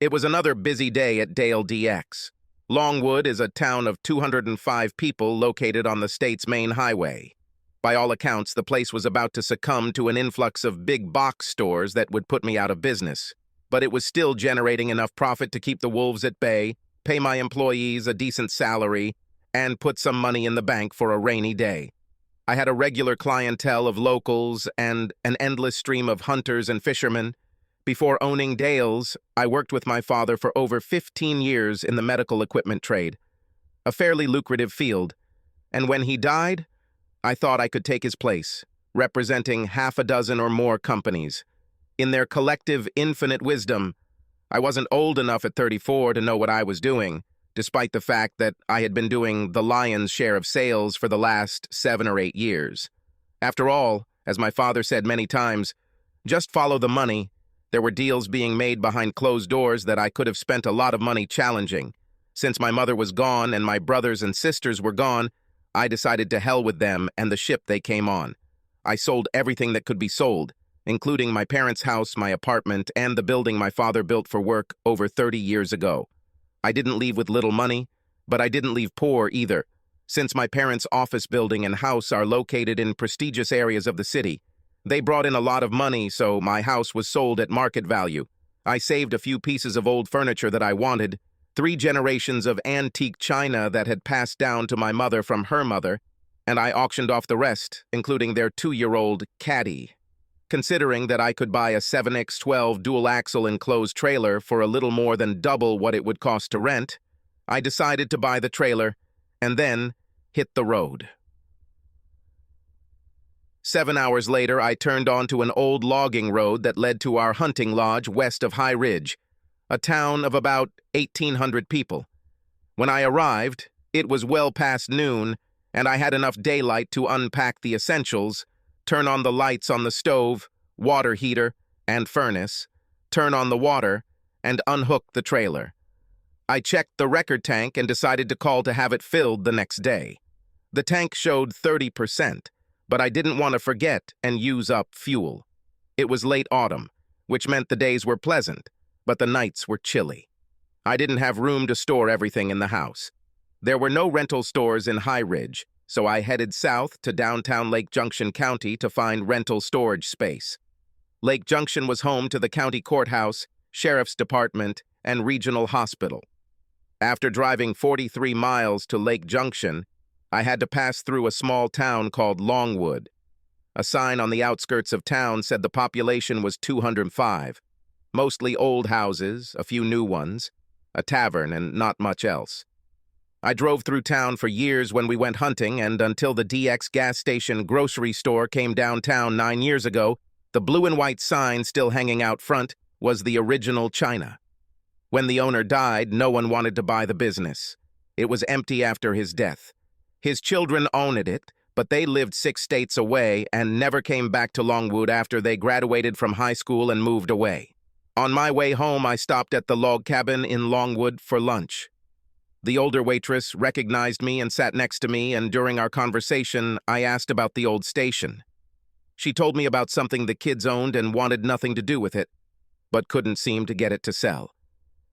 It was another busy day at Dale DX. Longwood is a town of 205 people located on the state's main highway. By all accounts, the place was about to succumb to an influx of big box stores that would put me out of business. But it was still generating enough profit to keep the wolves at bay, pay my employees a decent salary, and put some money in the bank for a rainy day. I had a regular clientele of locals and an endless stream of hunters and fishermen. Before owning Dale's, I worked with my father for over 15 years in the medical equipment trade, a fairly lucrative field. And when he died, I thought I could take his place, representing half a dozen or more companies. In their collective infinite wisdom, I wasn't old enough at 34 to know what I was doing, despite the fact that I had been doing the lion's share of sales for the last 7 or 8 years. After all, as my father said many times, just follow the money. There were deals being made behind closed doors that I could have spent a lot of money challenging. Since my mother was gone and my brothers and sisters were gone, I decided to hell with them and the ship they came on. I sold everything that could be sold, including my parents' house, my apartment, and the building my father built for work over 30 years ago. I didn't leave with little money, but I didn't leave poor either. Since my parents' office building and house are located in prestigious areas of the city, they brought in a lot of money, so my house was sold at market value. I saved a few pieces of old furniture that I wanted, 3 generations of antique china that had passed down to my mother from her mother, and I auctioned off the rest, including their 2-year-old caddy. Considering that I could buy a 7x12 dual-axle enclosed trailer for a little more than double what it would cost to rent, I decided to buy the trailer and then hit the road. 7 hours later, I turned onto an old logging road that led to our hunting lodge west of High Ridge, a town of about 1,800 people. When I arrived, it was well past noon, and I had enough daylight to unpack the essentials, turn on the lights on the stove, water heater, and furnace, turn on the water, and unhook the trailer. I checked the record tank and decided to call to have it filled the next day. The tank showed 30%. But I didn't want to forget and use up fuel. It was late autumn, which meant the days were pleasant, but the nights were chilly. I didn't have room to store everything in the house. There were no rental stores in High Ridge, so I headed south to downtown Lake Junction County to find rental storage space. Lake Junction was home to the county courthouse, sheriff's department, and regional hospital. After driving 43 miles to Lake Junction, I had to pass through a small town called Longwood. A sign on the outskirts of town said the population was 205, mostly old houses, a few new ones, a tavern, and not much else. I drove through town for years when we went hunting, and until the DX gas station grocery store came downtown 9 years ago, the blue and white sign still hanging out front was the original China. When the owner died, no one wanted to buy the business. It was empty after his death. His children owned it, but they lived 6 states away and never came back to Longwood after they graduated from high school and moved away. On my way home, I stopped at the log cabin in Longwood for lunch. The older waitress recognized me and sat next to me, and during our conversation, I asked about the old station. She told me about something the kids owned and wanted nothing to do with it, but couldn't seem to get it to sell.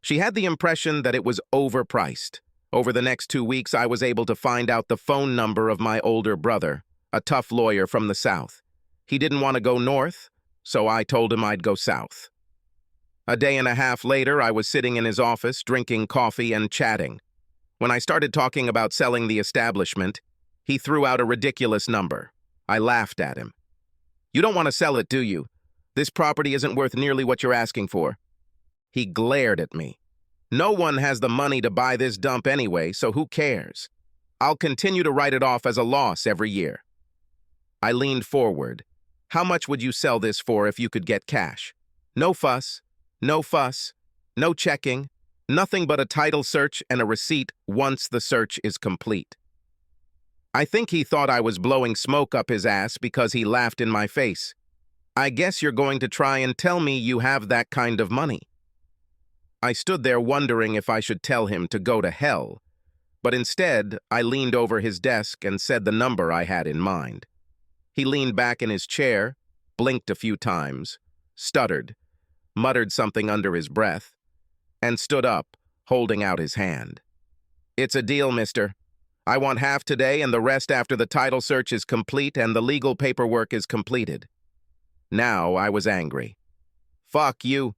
She had the impression that it was overpriced. Over the next 2 weeks, I was able to find out the phone number of my older brother, a tough lawyer from the South. He didn't want to go north, so I told him I'd go south. A day and a half later, I was sitting in his office, drinking coffee and chatting. When I started talking about selling the establishment, he threw out a ridiculous number. I laughed at him. "You don't want to sell it, do you? This property isn't worth nearly what you're asking for." He glared at me. "No one has the money to buy this dump anyway, so who cares? I'll continue to write it off as a loss every year." I leaned forward. "How much would you sell this for if you could get cash? No fuss, no fuss, no checking, nothing but a title search and a receipt once the search is complete." I think he thought I was blowing smoke up his ass because he laughed in my face. "I guess you're going to try and tell me you have that kind of money." I stood there wondering if I should tell him to go to hell, but instead I leaned over his desk and said the number I had in mind. He leaned back in his chair, blinked a few times, stuttered, muttered something under his breath, and stood up, holding out his hand. "It's a deal, mister. I want half today and the rest after the title search is complete and the legal paperwork is completed." Now I was angry. "Fuck you.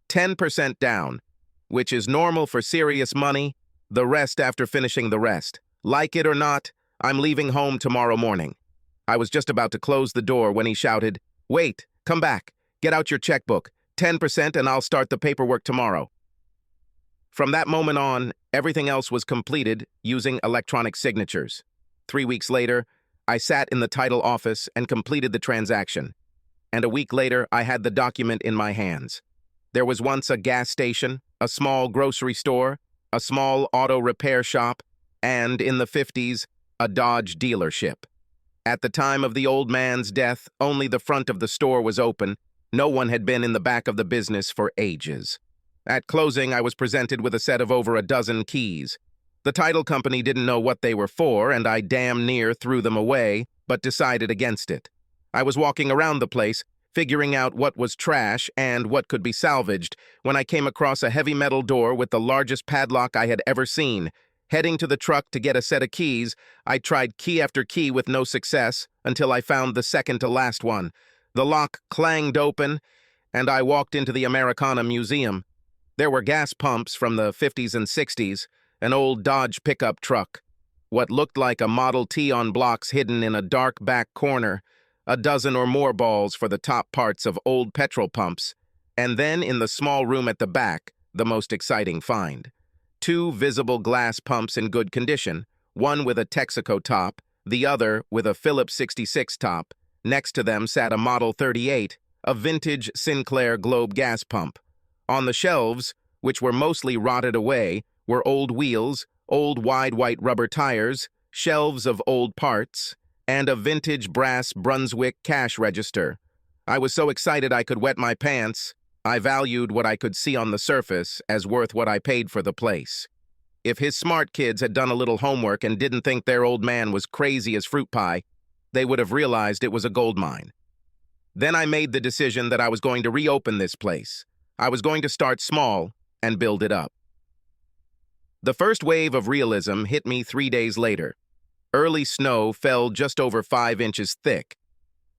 10% down, which is normal for serious money, the rest after finishing the rest. Like it or not, I'm leaving home tomorrow morning." I was just about to close the door when he shouted, "Wait, come back. Get out your checkbook. 10% and I'll start the paperwork tomorrow." From that moment on, everything else was completed using electronic signatures. 3 weeks later, I sat in the title office and completed the transaction. And a week later, I had the document in my hands. There was once a gas station, a small grocery store, a small auto repair shop, and, in the 50s, a Dodge dealership. At the time of the old man's death, only the front of the store was open. No one had been in the back of the business for ages. At closing, I was presented with a set of over a dozen keys. The title company didn't know what they were for, and I damn near threw them away, but decided against it. I was walking around the place, figuring out what was trash and what could be salvaged, when I came across a heavy metal door with the largest padlock I had ever seen. Heading to the truck to get a set of keys, I tried key after key with no success until I found the second to last one. The lock clanged open, and I walked into the Americana Museum. There were gas pumps from the 50s and 60s, an old Dodge pickup truck, what looked like a Model T on blocks hidden in a dark back corner, a dozen or more balls for the top parts of old petrol pumps, and then in the small room at the back, the most exciting find. 2 visible glass pumps in good condition, one with a Texaco top, the other with a Phillips 66 top. Next to them sat a Model 38, a vintage Sinclair Globe gas pump. On the shelves, which were mostly rotted away, were old wheels, old wide white rubber tires, shelves of old parts, and a vintage brass Brunswick cash register. I was so excited I could wet my pants. I valued what I could see on the surface as worth what I paid for the place. If his smart kids had done a little homework and didn't think their old man was crazy as fruit pie, they would have realized it was a gold mine. Then I made the decision that I was going to reopen this place. I was going to start small and build it up. The first wave of realism hit me 3 days later. Early snow fell just over 5 inches thick.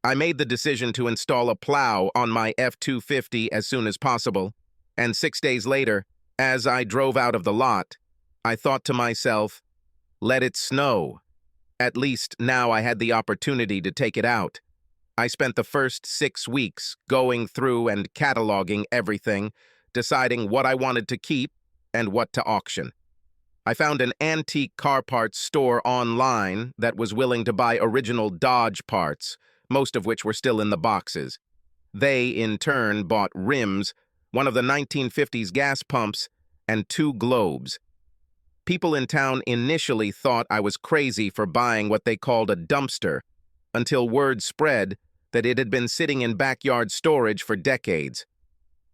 I made the decision to install a plow on my F-250 as soon as possible, and 6 days later, as I drove out of the lot, I thought to myself, let it snow. At least now I had the opportunity to take it out. I spent the first 6 weeks going through and cataloging everything, deciding what I wanted to keep and what to auction. I found an antique car parts store online that was willing to buy original Dodge parts, most of which were still in the boxes. They, in turn, bought rims, one of the 1950s gas pumps, and 2 globes. People in town initially thought I was crazy for buying what they called a dumpster, until word spread that it had been sitting in backyard storage for decades.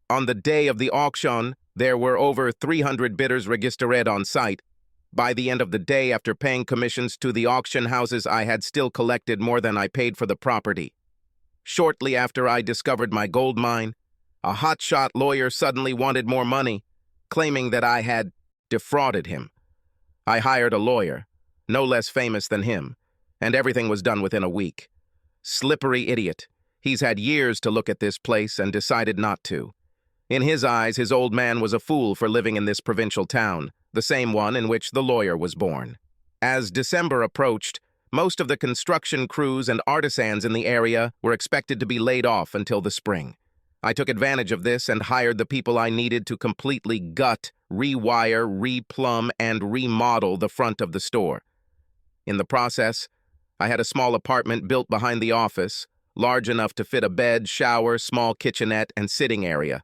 On the day of the auction, there were over 300 bidders registered on site. By the end of the day, after paying commissions to the auction houses, I had still collected more than I paid for the property. Shortly after I discovered my gold mine, a hotshot lawyer suddenly wanted more money, claiming that I had defrauded him. I hired a lawyer, no less famous than him, and everything was done within a week. Slippery idiot. He's had years to look at this place and decided not to. In his eyes, his old man was a fool for living in this provincial town, the same one in which the lawyer was born. As December approached, most of the construction crews and artisans in the area were expected to be laid off until the spring. I took advantage of this and hired the people I needed to completely gut, rewire, replumb, and remodel the front of the store. In the process, I had a small apartment built behind the office, large enough to fit a bed, shower, small kitchenette, and sitting area.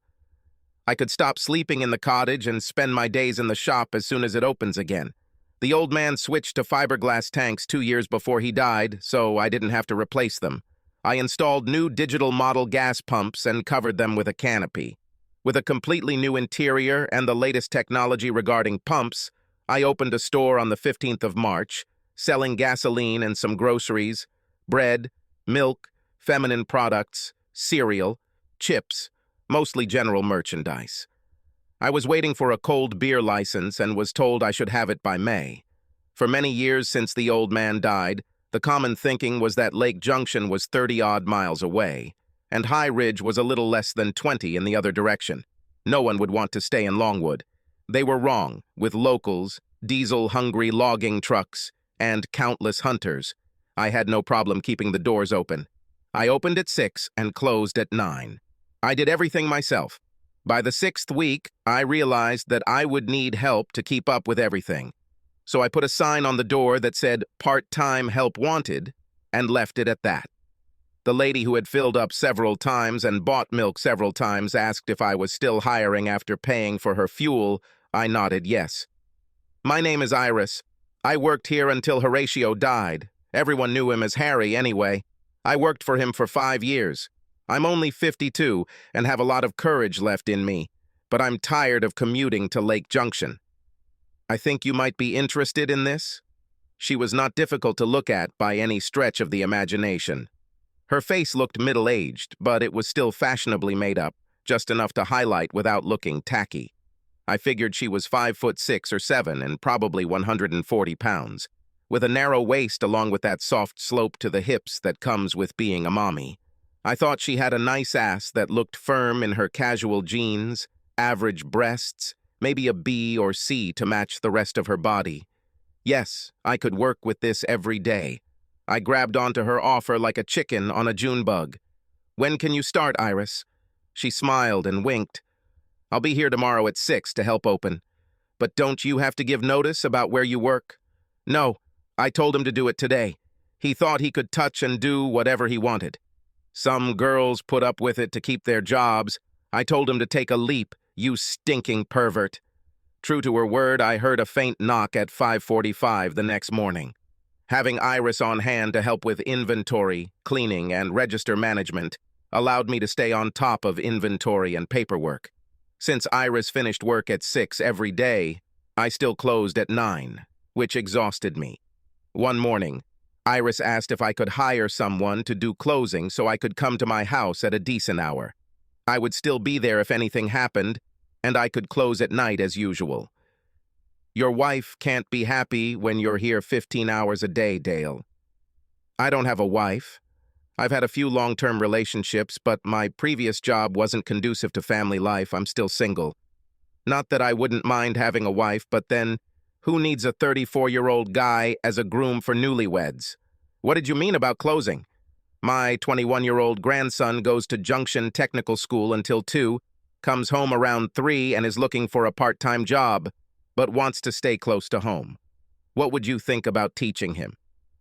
I could stop sleeping in the cottage and spend my days in the shop as soon as it opens again. The old man switched to fiberglass tanks 2 years before he died, so I didn't have to replace them. I installed new digital model gas pumps and covered them with a canopy. With a completely new interior and the latest technology regarding pumps, I opened a store on the 15th of March, selling gasoline and some groceries, bread, milk, feminine products, cereal, chips, mostly general merchandise. I was waiting for a cold beer license and was told I should have it by May. For many years since the old man died, the common thinking was that Lake Junction was 30-odd miles away, and High Ridge was a little less than 20 in the other direction. No one would want to stay in Longwood. They were wrong, with locals, diesel-hungry logging trucks, and countless hunters. I had no problem keeping the doors open. I opened at 6 and closed at 9. I did everything myself. By the 6th week, I realized that I would need help to keep up with everything. So I put a sign on the door that said, "Part-time help wanted," and left it at that. The lady who had filled up several times and bought milk several times asked if I was still hiring after paying for her fuel. I nodded yes. "My name is Iris. I worked here until Horatio died. Everyone knew him as Harry anyway. I worked for him for 5 years. I'm only 52 and have a lot of courage left in me, but I'm tired of commuting to Lake Junction. I think you might be interested in this." She was not difficult to look at by any stretch of the imagination. Her face looked middle-aged, but it was still fashionably made up, just enough to highlight without looking tacky. I figured she was 5'6" or 7" and probably 140 pounds, with a narrow waist along with that soft slope to the hips that comes with being a mommy. I thought she had a nice ass that looked firm in her casual jeans, average breasts, maybe a B or C to match the rest of her body. Yes, I could work with this every day. I grabbed onto her offer like a chicken on a June bug. "When can you start, Iris?" She smiled and winked. "I'll be here tomorrow at 6 to help open. But don't you have to give notice about where you work?" "No, I told him to do it today. He thought he could touch and do whatever he wanted. Some girls put up with it to keep their jobs. I told him to take a leap, you stinking pervert." True to her word, I heard a faint knock at 5:45 the next morning. Having Iris on hand to help with inventory, cleaning, and register management allowed me to stay on top of inventory and paperwork. Since Iris finished work at 6 every day, I still closed at 9, which exhausted me. One morning, Iris asked if I could hire someone to do closing so I could come to my house at a decent hour. I would still be there if anything happened, and I could close at night as usual. "Your wife can't be happy when you're here 15 hours a day, Dale." "I don't have a wife. I've had a few long-term relationships, but my previous job wasn't conducive to family life. I'm still single. Not that I wouldn't mind having a wife, but then who needs a 34-year-old guy as a groom for newlyweds?" "What did you mean about closing?" "My 21-year-old grandson goes to Junction Technical School until 2, comes home around 3 and is looking for a part-time job, but wants to stay close to home. What would you think about teaching him?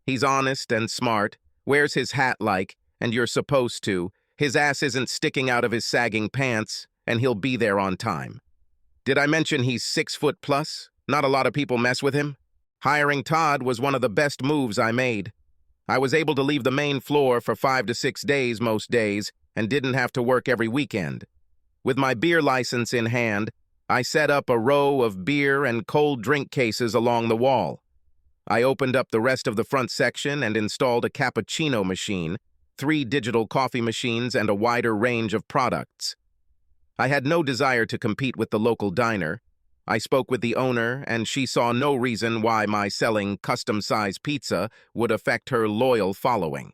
He's honest and smart, wears his hat like, and you're supposed to, his ass isn't sticking out of his sagging pants, and he'll be there on time. Did I mention he's 6 foot plus? Not a lot of people mess with him. Hiring Todd was one of the best moves I made. I was able to leave the main floor for 5 to 6 days most days and didn't have to work every weekend. With my beer license in hand, I set up a row of beer and cold drink cases along the wall. I opened up the rest of the front section and installed a cappuccino machine, 3 digital coffee machines, and a wider range of products. I had no desire to compete with the local diner. I spoke with the owner, and she saw no reason why my selling custom-sized pizza would affect her loyal following.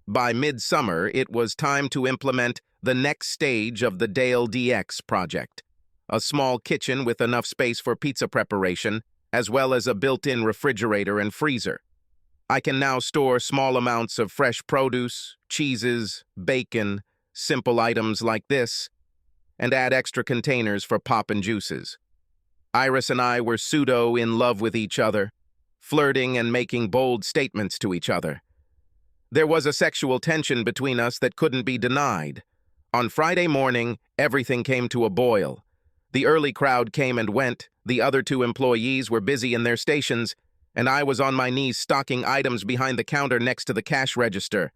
By midsummer, it was time to implement the next stage of the Dale DX project, a small kitchen with enough space for pizza preparation, as well as a built-in refrigerator and freezer. I can now store small amounts of fresh produce, cheeses, bacon, simple items like this, and add extra containers for pop and juices. Iris and I were pseudo in love with each other, flirting and making bold statements to each other. There was a sexual tension between us that couldn't be denied. On Friday morning, everything came to a boil. The early crowd came and went, the other 2 employees were busy in their stations, and I was on my knees stocking items behind the counter next to the cash register.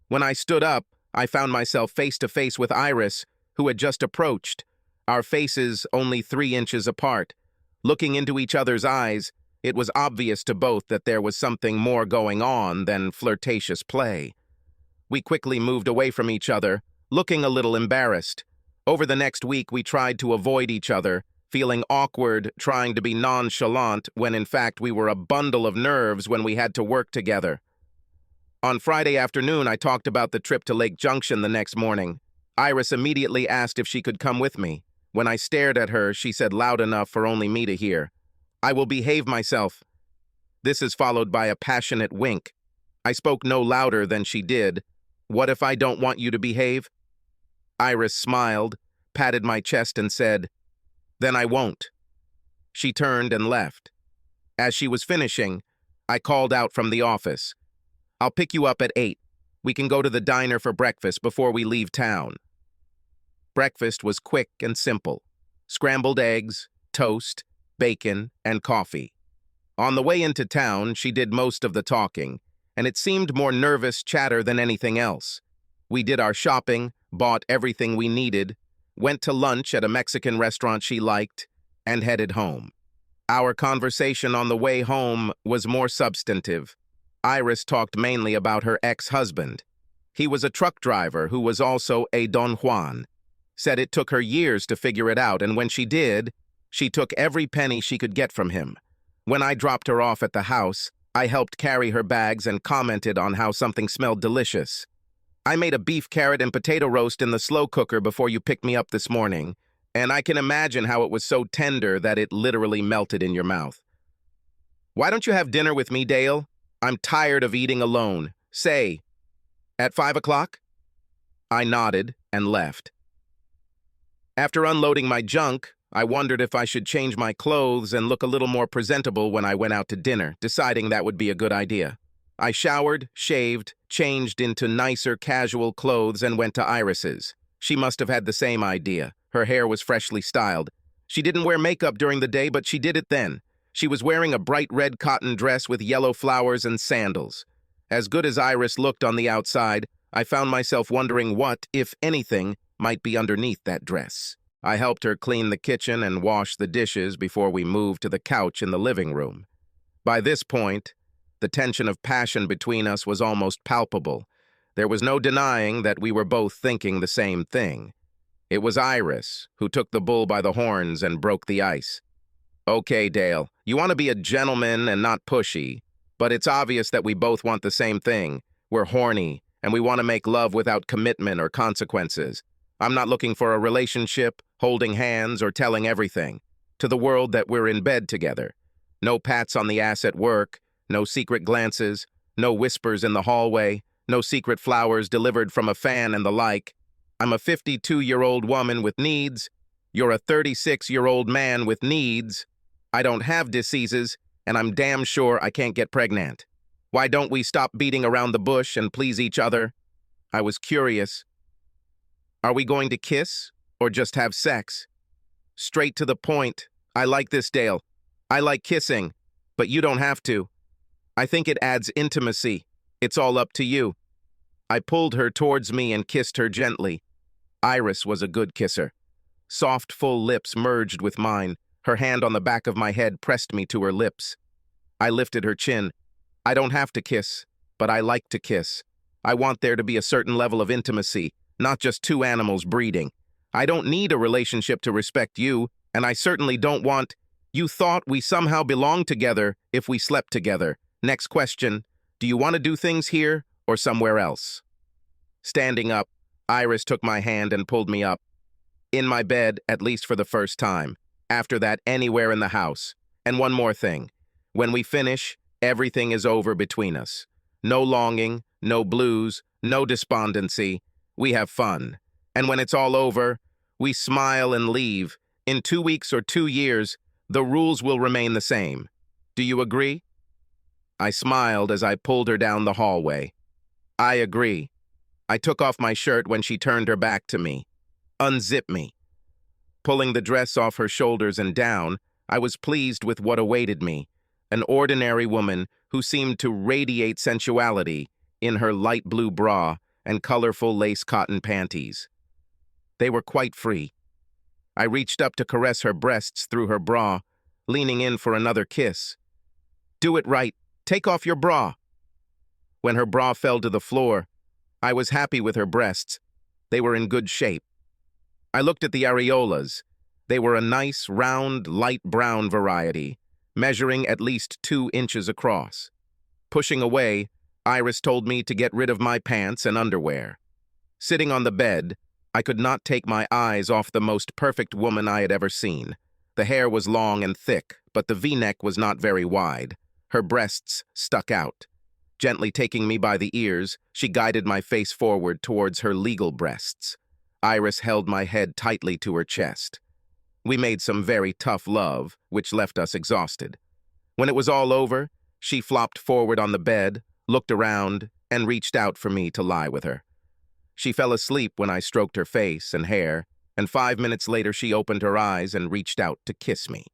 When I stood up, I found myself face to face with Iris, who had just approached, our faces only 3 inches apart. Looking into each other's eyes, it was obvious to both that there was something more going on than flirtatious play. We quickly moved away from each other, looking a little embarrassed. Over the next week, we tried to avoid each other, feeling awkward, trying to be nonchalant when in fact we were a bundle of nerves when we had to work together. On Friday afternoon, I talked about the trip to Lake Junction the next morning. Iris immediately asked if she could come with me. When I stared at her, she said loud enough for only me to hear, "I will behave myself." This is followed by a passionate wink. I spoke no louder than she did. "What if I don't want you to behave?" Iris smiled, patted my chest and said, "Then I won't." She turned and left. As she was finishing, I called out from the office, "I'll pick you up at 8. We can go to the diner for breakfast before we leave town." Breakfast was quick and simple. Scrambled eggs, toast, bacon, and coffee. On the way into town, she did most of the talking, and it seemed more nervous chatter than anything else. We did our shopping, bought everything we needed, went to lunch at a Mexican restaurant she liked, and headed home. Our conversation on the way home was more substantive. Iris talked mainly about her ex-husband. He was a truck driver who was also a Don Juan. Said it took her years to figure it out, and when she did, she took every penny she could get from him. When I dropped her off at the house, I helped carry her bags and commented on how something smelled delicious. "I made a beef, carrot, and potato roast in the slow cooker before you picked me up this morning, and I can imagine how it was so tender that it literally melted in your mouth. Why don't you have dinner with me, Dale? I'm tired of eating alone. Say, at 5 o'clock? I nodded and left. After unloading my junk, I wondered if I should change my clothes and look a little more presentable when I went out to dinner, deciding that would be a good idea. I showered, shaved, changed into nicer casual clothes and went to Iris's. She must have had the same idea. Her hair was freshly styled. She didn't wear makeup during the day, but she did it then. She was wearing a bright red cotton dress with yellow flowers and sandals. As good as Iris looked on the outside, I found myself wondering what, if anything, might be underneath that dress. I helped her clean the kitchen and wash the dishes before we moved to the couch in the living room. By this point, the tension of passion between us was almost palpable. There was no denying that we were both thinking the same thing. It was Iris who took the bull by the horns and broke the ice. "Okay, Dale, you want to be a gentleman and not pushy, but it's obvious that we both want the same thing. We're horny, and we want to make love without commitment or consequences. I'm not looking for a relationship, holding hands, or telling everything to the world that we're in bed together. No pats on the ass at work, no secret glances, no whispers in the hallway, no secret flowers delivered from a fan and the like. I'm a 52-year-old woman with needs. You're a 36-year-old man with needs. I don't have diseases, and I'm damn sure I can't get pregnant. Why don't we stop beating around the bush and please each other?" I was curious. "Are we going to kiss, or just have sex?" "Straight to the point. I like this, Dale. I like kissing, but you don't have to. I think it adds intimacy. It's all up to you." I pulled her towards me and kissed her gently. Iris was a good kisser. Soft, full lips merged with mine. Her hand on the back of my head pressed me to her lips. I lifted her chin. "I don't have to kiss, but I like to kiss. I want there to be a certain level of intimacy, not just two animals breeding. I don't need a relationship to respect you, and I certainly don't want... You thought we somehow belonged together if we slept together. Next question, do you want to do things here or somewhere else?" Standing up, Iris took my hand and pulled me up. In my bed, at least for the first time. After that, anywhere in the house. And one more thing. When we finish, everything is over between us. No longing, no blues, no despondency. We have fun. And when it's all over, we smile and leave. In 2 weeks or 2 years, the rules will remain the same. Do you agree? I smiled as I pulled her down the hallway. I agree. I took off my shirt when she turned her back to me. Unzip me. Pulling the dress off her shoulders and down, I was pleased with what awaited me. An ordinary woman who seemed to radiate sensuality in her light blue bra and colorful lace cotton panties. They were quite free. I reached up to caress her breasts through her bra, leaning in for another kiss. "Do it right. Take off your bra." When her bra fell to the floor, I was happy with her breasts. They were in good shape. I looked at the areolas. They were a nice, round, light brown variety, measuring at least 2 inches across. Pushing away, Iris told me to get rid of my pants and underwear. Sitting on the bed, I could not take my eyes off the most perfect woman I had ever seen. The hair was long and thick, but the V-neck was not very wide. Her breasts stuck out. Gently taking me by the ears, she guided my face forward towards her legal breasts. Iris held my head tightly to her chest. We made some very tough love, which left us exhausted. When it was all over, she flopped forward on the bed, looked around, and reached out for me to lie with her. She fell asleep when I stroked her face and hair, and 5 minutes later she opened her eyes and reached out to kiss me.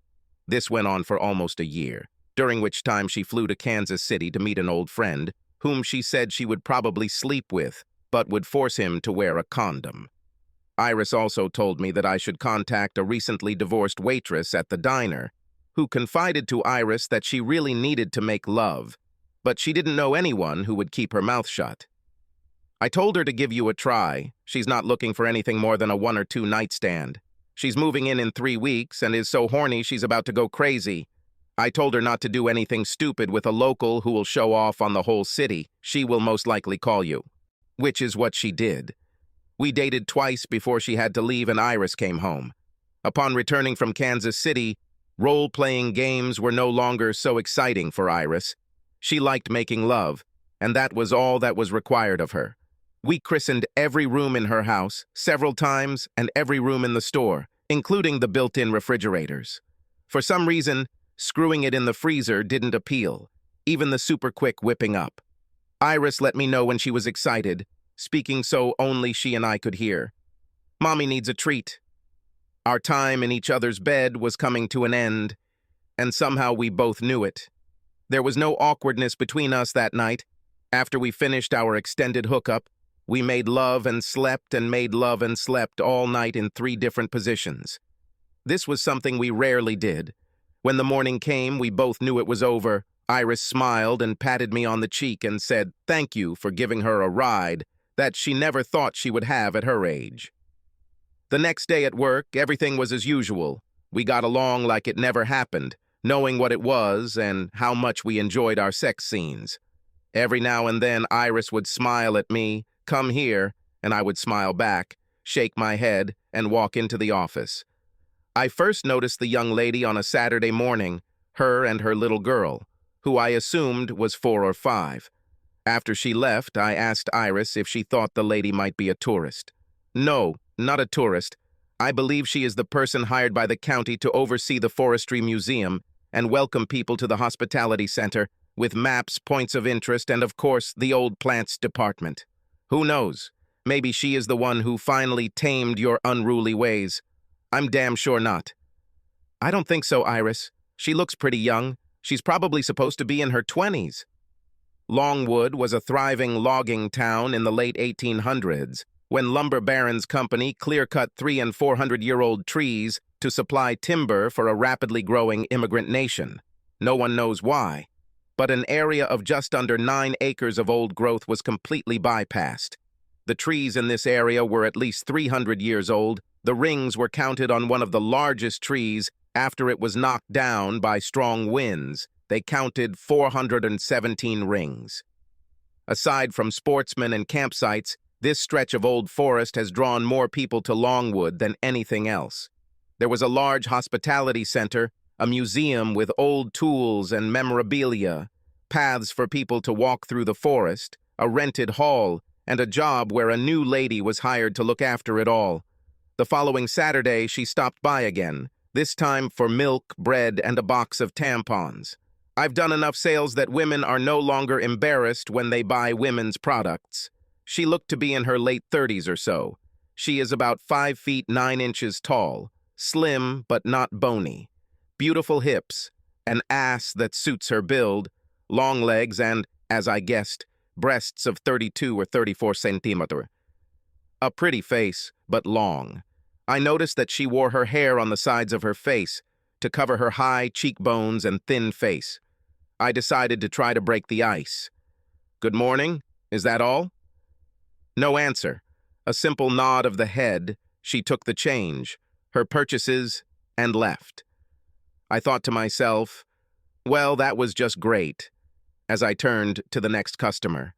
This went on for almost a year, during which time she flew to Kansas City to meet an old friend, whom she said she would probably sleep with, but would force him to wear a condom. Iris also told me that I should contact a recently divorced waitress at the diner, who confided to Iris that she really needed to make love, but she didn't know anyone who would keep her mouth shut. I told her to give you a try. She's not looking for anything more than a 1 or 2 night stand. She's moving in 3 weeks and is so horny she's about to go crazy. I told her not to do anything stupid with a local who will show off on the whole city. She will most likely call you. Which is what she did. We dated twice before she had to leave and Iris came home. Upon returning from Kansas City, role-playing games were no longer so exciting for Iris. She liked making love, and that was all that was required of her. We christened every room in her house, several times, and every room in the store, including the built-in refrigerators. For some reason, screwing it in the freezer didn't appeal, even the super-quick whipping up. Iris let me know when she was excited, speaking so only she and I could hear. Mommy needs a treat. Our time in each other's bed was coming to an end, and somehow we both knew it. There was no awkwardness between us that night. After we finished our extended hookup, we made love and slept and made love and slept all night in 3 different positions. This was something we rarely did. When the morning came, we both knew it was over. Iris smiled and patted me on the cheek and said thank you for giving her a ride that she never thought she would have at her age. The next day at work, everything was as usual. We got along like it never happened, knowing what it was and how much we enjoyed our sex scenes. Every now and then, Iris would smile at me, come here, and I would smile back, shake my head, and walk into the office. I first noticed the young lady on a Saturday morning, her and her little girl, who I assumed was 4 or 5. After she left, I asked Iris if she thought the lady might be a tourist. No, not a tourist. I believe she is the person hired by the county to oversee the Forestry Museum and welcome people to the hospitality center with maps, points of interest, and of course, the old plants department. Who knows? Maybe she is the one who finally tamed your unruly ways. I'm damn sure not. I don't think so, Iris. She looks pretty young. She's probably supposed to be in her 20s. Longwood was a thriving logging town in the late 1800s, when lumber barons' company clear-cut 300- and 400-year-old trees to supply timber for a rapidly growing immigrant nation. No one knows why, but an area of just under 9 acres of old growth was completely bypassed. The trees in this area were at least 300 years old. The rings were counted on one of the largest trees after it was knocked down by strong winds. They counted 417 rings. Aside from sportsmen and campsites, this stretch of old forest has drawn more people to Longwood than anything else. There was a large hospitality center, a museum with old tools and memorabilia, paths for people to walk through the forest, a rented hall, and a job where a new lady was hired to look after it all. The following Saturday, she stopped by again, this time for milk, bread, and a box of tampons. I've done enough sales that women are no longer embarrassed when they buy women's products. She looked to be in her late 30s or so. She is about 5 feet 9 inches tall, slim but not bony, beautiful hips, an ass that suits her build, long legs, and, as I guessed, breasts of 32 or 34 centimeters. A pretty face, but long. I noticed that she wore her hair on the sides of her face to cover her high cheekbones and thin face. I decided to try to break the ice. Good morning, is that all? No answer. A simple nod of the head, She took the change, her purchases, and left. I thought to myself, well, that was just great, as I turned to the next customer.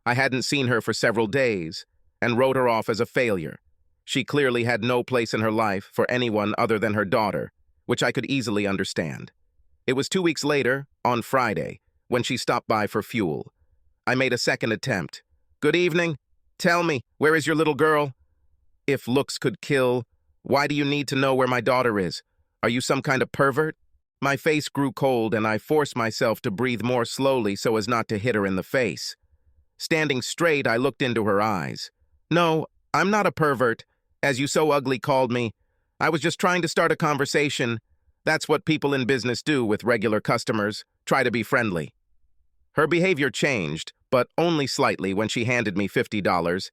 I hadn't seen her for several days, and wrote her off as a failure. She clearly had no place in her life for anyone other than her daughter, which I could easily understand. It was 2 weeks later, on Friday, when she stopped by for fuel. I made a second attempt. "Good evening. Tell me, where is your little girl?" If looks could kill, why do you need to know where my daughter is? Are you some kind of pervert? My face grew cold and I forced myself to breathe more slowly so as not to hit her in the face. Standing straight, I looked into her eyes. "No, I'm not a pervert, as you so ugly called me. I was just trying to start a conversation. That's what people in business do with regular customers, try to be friendly." Her behavior changed, but only slightly when she handed me $50.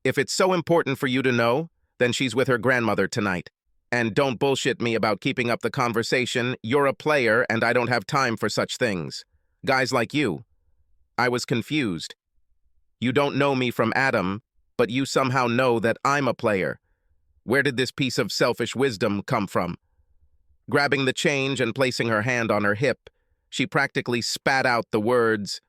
"If it's so important for you to know, then she's with her grandmother tonight. And don't bullshit me about keeping up the conversation. You're a player and I don't have time for such things. Guys like you." I was confused. "You don't know me from Adam, but you somehow know that I'm a player. Where did this piece of selfish wisdom come from?" Grabbing the change and placing her hand on her hip, she practically spat out the words,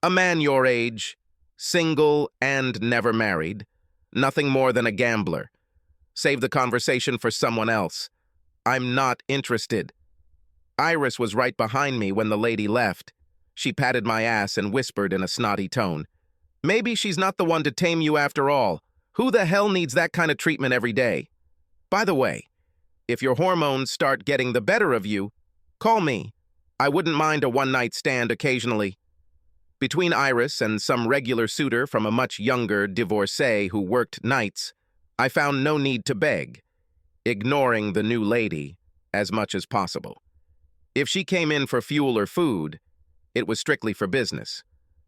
"A man your age, single and never married, nothing more than a gambler. Save the conversation for someone else. I'm not interested." Iris was right behind me when the lady left. She patted my ass and whispered in a snotty tone, "Maybe she's not the one to tame you after all. Who the hell needs that kind of treatment every day? By the way, if your hormones start getting the better of you, call me. I wouldn't mind a one-night stand occasionally." Between Iris and some regular suitor from a much younger divorcee who worked nights, I found no need to beg, ignoring the new lady as much as possible. If she came in for fuel or food, it was strictly for business.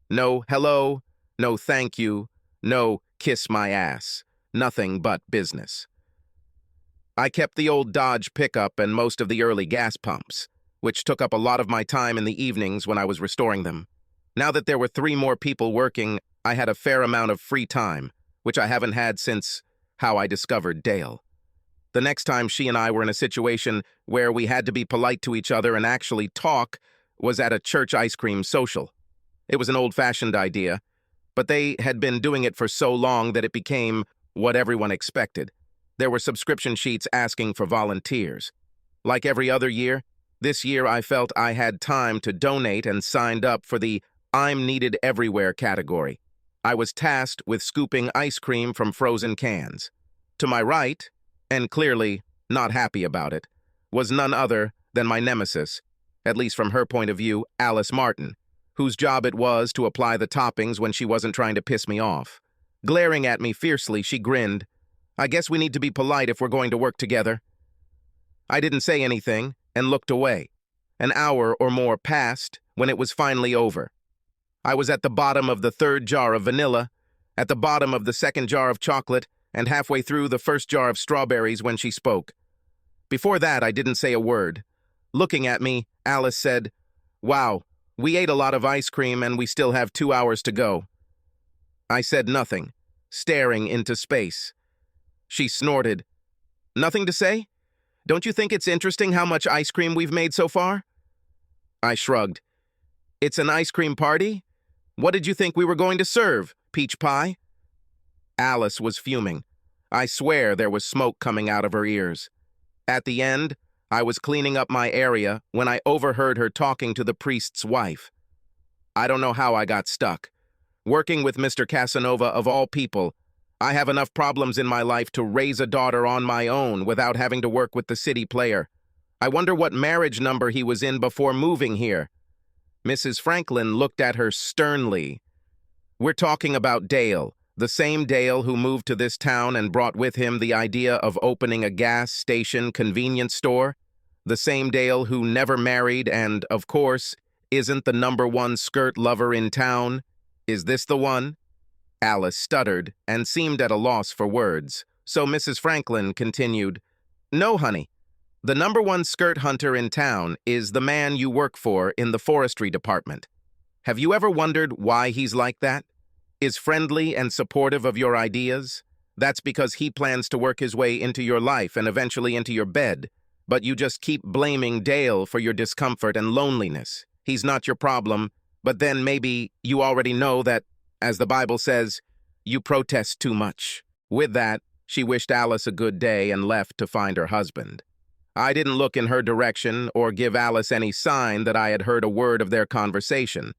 No hello, no thank you, no kiss my ass, nothing but business. I kept the old Dodge pickup and most of the early gas pumps, which took up a lot of my time in the evenings when I was restoring them. Now that there were 3 more people working, I had a fair amount of free time, which I haven't had since how I discovered Dale. The next time she and I were in a situation where we had to be polite to each other and actually talk was at a church ice cream social. It was an old-fashioned idea, but they had been doing it for so long that it became what everyone expected. There were subscription sheets asking for volunteers. Like every other year, this year I felt I had time to donate and signed up for the "I'm needed everywhere" category. I was tasked with scooping ice cream from frozen cans. To my right, and clearly not happy about it, was none other than my nemesis, at least from her point of view, Alice Martin, whose job it was to apply the toppings when she wasn't trying to piss me off. Glaring at me fiercely, she grinned. "I guess we need to be polite if we're going to work together." I didn't say anything and looked away. An hour or more passed when it was finally over. I was at the bottom of the 3rd jar of vanilla, at the bottom of the 2nd jar of chocolate, and halfway through the 1st jar of strawberries when she spoke. Before that, I didn't say a word. Looking at me, Alice said, "Wow, we ate a lot of ice cream and we still have 2 hours to go." I said nothing, staring into space. She snorted. "Nothing to say? Don't you think it's interesting how much ice cream we've made so far?" I shrugged. "It's an ice cream party? What did you think we were going to serve? Peach pie?" Alice was fuming. I swear there was smoke coming out of her ears. At the end, I was cleaning up my area when I overheard her talking to the priest's wife. I don't know how I got stuck. Working with Mr. Casanova of all people, I have enough problems in my life to raise a daughter on my own without having to work with the city player. I wonder what marriage number he was in before moving here. Mrs. Franklin looked at her sternly. "We're talking about Dale, the same Dale who moved to this town and brought with him the idea of opening a gas station convenience store? The same Dale who never married and, of course, isn't the #1 skirt lover in town? Is this the one?" Alice stuttered and seemed at a loss for words, so Mrs. Franklin continued, "No, honey. The #1 skirt hunter in town is the man you work for in the forestry department. Have you ever wondered why he's like that? Is friendly and supportive of your ideas, That's because he plans to work his way into your life and eventually into your bed. But you just keep blaming Dale for your discomfort and loneliness. He's not your problem, but then maybe you already know that, as the Bible says, you protest too much. With that, she wished Alice a good day and left to find her husband. I didn't look in her direction or give Alice any sign that I had heard a word of their conversation.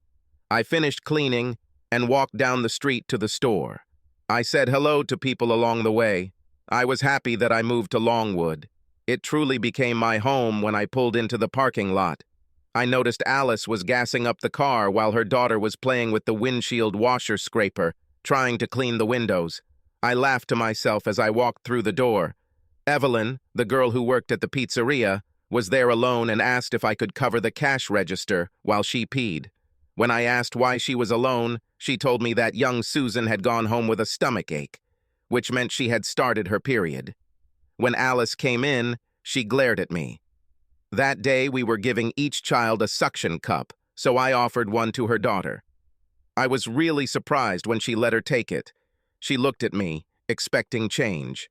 I finished cleaning and walked down the street to the store. I said hello to people along the way. I was happy that I moved to Longwood. It truly became my home when I pulled into the parking lot. I noticed Alice was gassing up the car while her daughter was playing with the windshield washer scraper, trying to clean the windows. I laughed to myself as I walked through the door. Evelyn, the girl who worked at the pizzeria, was there alone and asked if I could cover the cash register while she peed. When I asked why she was alone, she told me that young Susan had gone home with a stomach ache, which meant she had started her period. When Alice came in, she glared at me. That day we were giving each child a suction cup, so I offered one to her daughter. I was really surprised when she let her take it. She looked at me, expecting change.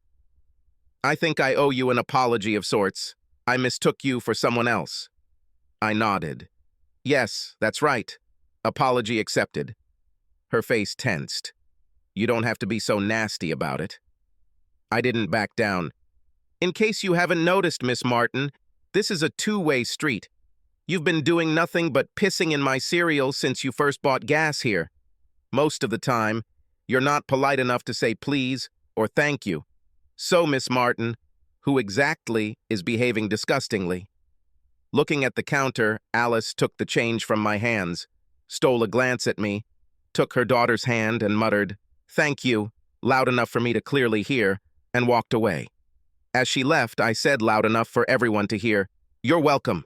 I think I owe you an apology of sorts. I mistook you for someone else. I nodded. Yes, that's right. Apology accepted. Her face tensed. You don't have to be so nasty about it. I didn't back down. In case you haven't noticed, Miss Martin, this is a two-way street. You've been doing nothing but pissing in my cereal since you first bought gas here. Most of the time, you're not polite enough to say please or thank you. So, Miss Martin, who exactly is behaving disgustingly? Looking at the counter, Alice took the change from my hands, stole a glance at me, took her daughter's hand and muttered, "Thank you," loud enough for me to clearly hear, and walked away. As she left, I said loud enough for everyone to hear, "You're welcome."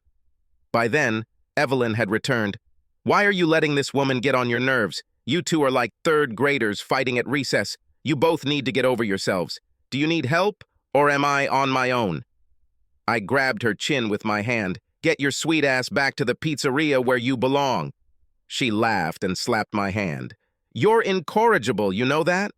By then, Evelyn had returned. "Why are you letting this woman get on your nerves? You two are like third graders fighting at recess. You both need to get over yourselves. Do you need help, or am I on my own?" I grabbed her chin with my hand. "Get your sweet ass back to the pizzeria where you belong." She laughed and slapped my hand. "You're incorrigible, you know that?"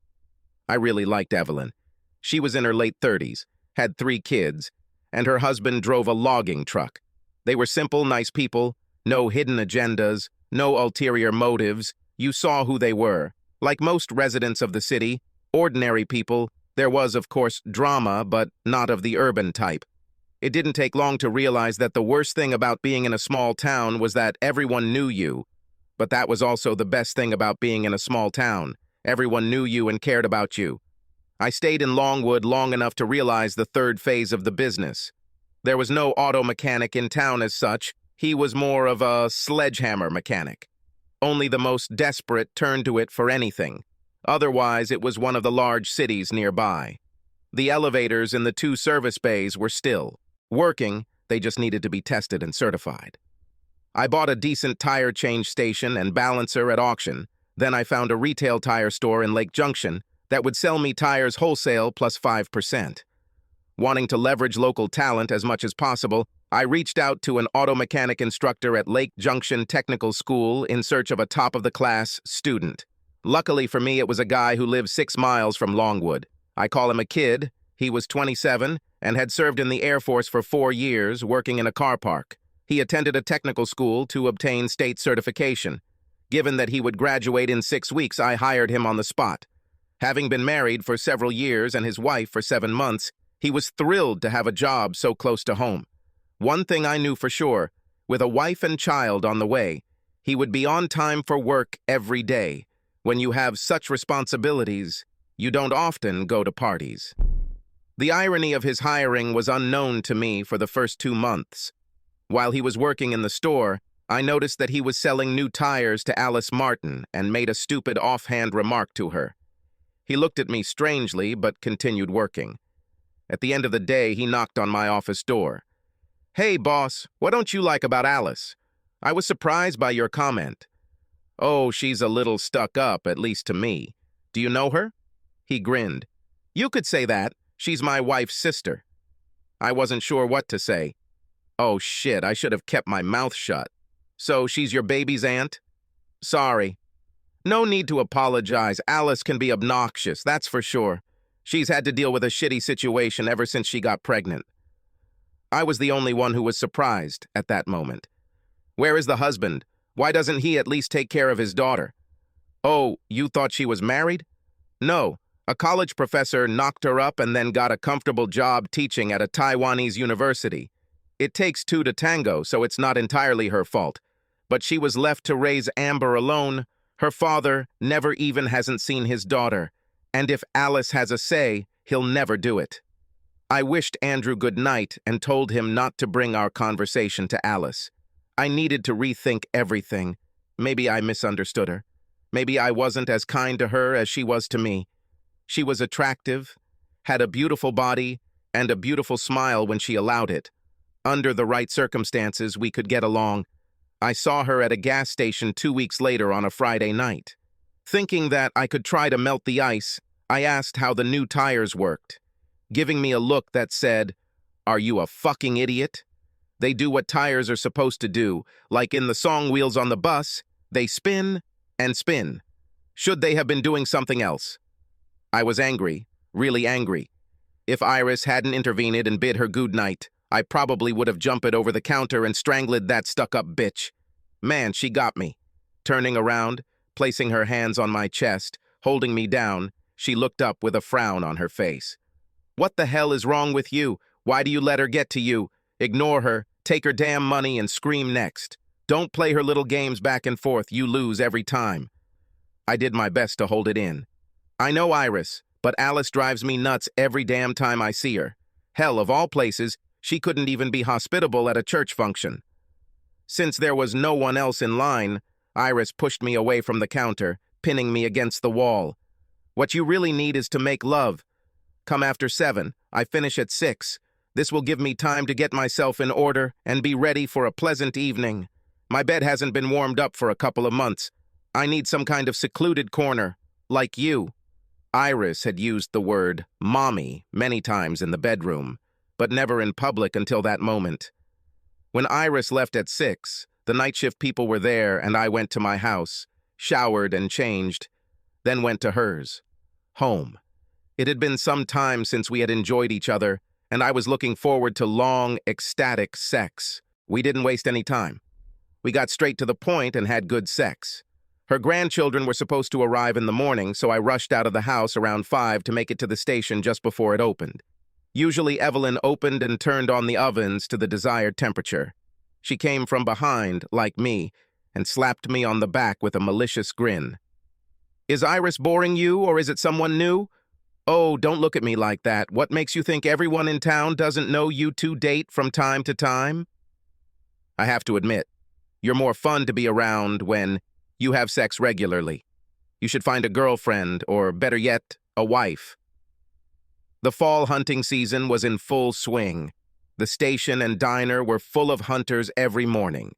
I really liked Evelyn. She was in her late 30s, had 3 kids, and her husband drove a logging truck. They were simple, nice people, no hidden agendas, no ulterior motives. You saw who they were. Like most residents of the city, ordinary people, there was, of course, drama, but not of the urban type. It didn't take long to realize that the worst thing about being in a small town was that everyone knew you. But that was also the best thing about being in a small town. Everyone knew you and cared about you. I stayed in Longwood long enough to realize the third phase of the business. There was no auto mechanic in town as such. He was more of a sledgehammer mechanic. Only the most desperate turned to it for anything. Otherwise, it was one of the large cities nearby. The elevators in the 2 service bays were still working. They just needed to be tested and certified. I bought a decent tire change station and balancer at auction. Then I found a retail tire store in Lake Junction that would sell me tires wholesale plus 5%. Wanting to leverage local talent as much as possible, I reached out to an auto mechanic instructor at Lake Junction Technical School in search of a top-of-the-class student. Luckily for me, it was a guy who lived 6 miles from Longwood. I call him a kid. He was 27 and had served in the Air Force for 4 years, working in a car park. He attended a technical school to obtain state certification. Given that he would graduate in 6 weeks, I hired him on the spot. Having been married for several years and his wife for 7 months, he was thrilled to have a job so close to home. One thing I knew for sure, with a wife and child on the way, he would be on time for work every day. When you have such responsibilities, you don't often go to parties. The irony of his hiring was unknown to me for the first 2 months. While he was working in the store, I noticed that he was selling new tires to Alice Martin and made a stupid offhand remark to her. He looked at me strangely, but continued working. At the end of the day, he knocked on my office door. "Hey, boss, what don't you like about Alice? I was surprised by your comment." "Oh, she's a little stuck up, at least to me. Do you know her?" He grinned. "You could say that. She's my wife's sister." I wasn't sure what to say. Oh shit, I should have kept my mouth shut. "So she's your baby's aunt?" "Sorry." "No need to apologize. Alice can be obnoxious, that's for sure. She's had to deal with a shitty situation ever since she got pregnant. I was the only one who was surprised at that moment. Where is the husband? Why doesn't he at least take care of his daughter? Oh, you thought she was married? No, a college professor knocked her up and then got a comfortable job teaching at a Taiwanese university. It takes two to tango, so it's not entirely her fault. But she was left to raise Amber alone. Her father never even hasn't seen his daughter. And if Alice has a say, he'll never do it. I wished Andrew good night and told him not to bring our conversation to Alice. I needed to rethink everything. Maybe I misunderstood her. Maybe I wasn't as kind to her as she was to me. She was attractive, had a beautiful body, and a beautiful smile when she allowed it. Under the right circumstances, we could get along. I saw her at a gas station 2 weeks later on a Friday night. Thinking that I could try to melt the ice, I asked how the new tires worked, giving me a look that said, "Are you a fucking idiot?" They do what tires are supposed to do, like in the song Wheels on the Bus, they spin and spin. Should they have been doing something else? I was angry, really angry. If Iris hadn't intervened and bid her good night, I probably would have jumped over the counter and strangled that stuck-up bitch. Man, she got me. Turning around, placing her hands on my chest, holding me down, she looked up with a frown on her face. What the hell is wrong with you? Why do you let her get to you? Ignore her, take her damn money, and scream next. Don't play her little games back and forth, you lose every time. I did my best to hold it in. I know Iris, but Alice drives me nuts every damn time I see her. Hell, of all places, she couldn't even be hospitable at a church function. Since there was no one else in line, Iris pushed me away from the counter, pinning me against the wall. What you really need is to make love. Come after 7, I finish at 6. This will give me time to get myself in order and be ready for a pleasant evening. My bed hasn't been warmed up for a couple of months. I need some kind of secluded corner, like you. Iris had used the word mommy many times in the bedroom, but never in public until that moment. When Iris left at 6, the night shift people were there and I went to my house, showered and changed, then went to hers. Home. It had been some time since we had enjoyed each other, and I was looking forward to long, ecstatic sex. We didn't waste any time. We got straight to the point and had good sex. Her grandchildren were supposed to arrive in the morning, so I rushed out of the house around 5 to make it to the station just before it opened. Usually Evelyn opened and turned on the ovens to the desired temperature. She came from behind, like me, and slapped me on the back with a malicious grin. Is Iris boring you, or is it someone new? Oh, don't look at me like that. What makes you think everyone in town doesn't know you two date from time to time? I have to admit, you're more fun to be around when you have sex regularly. You should find a girlfriend, or better yet, a wife. The fall hunting season was in full swing. The station and diner were full of hunters every morning.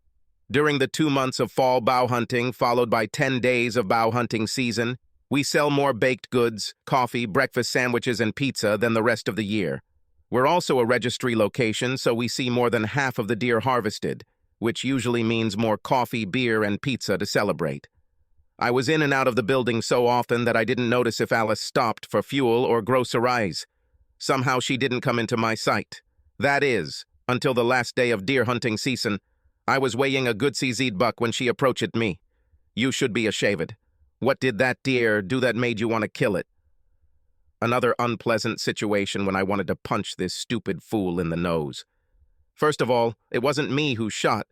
During the 2 months of fall bow hunting, followed by 10 days of bow hunting season, we sell more baked goods, coffee, breakfast sandwiches, and pizza than the rest of the year. We're also a registry location, so we see more than half of the deer harvested, which usually means more coffee, beer, and pizza to celebrate. I was in and out of the building so often that I didn't notice if Alice stopped for fuel or groceries. Somehow she didn't come into my sight. That is, until the last day of deer hunting season. I was weighing a good CZ buck when she approached me. You should be ashamed. What did that deer do that made you want to kill it? Another unpleasant situation when I wanted to punch this stupid fool in the nose. First of all, it wasn't me who shot.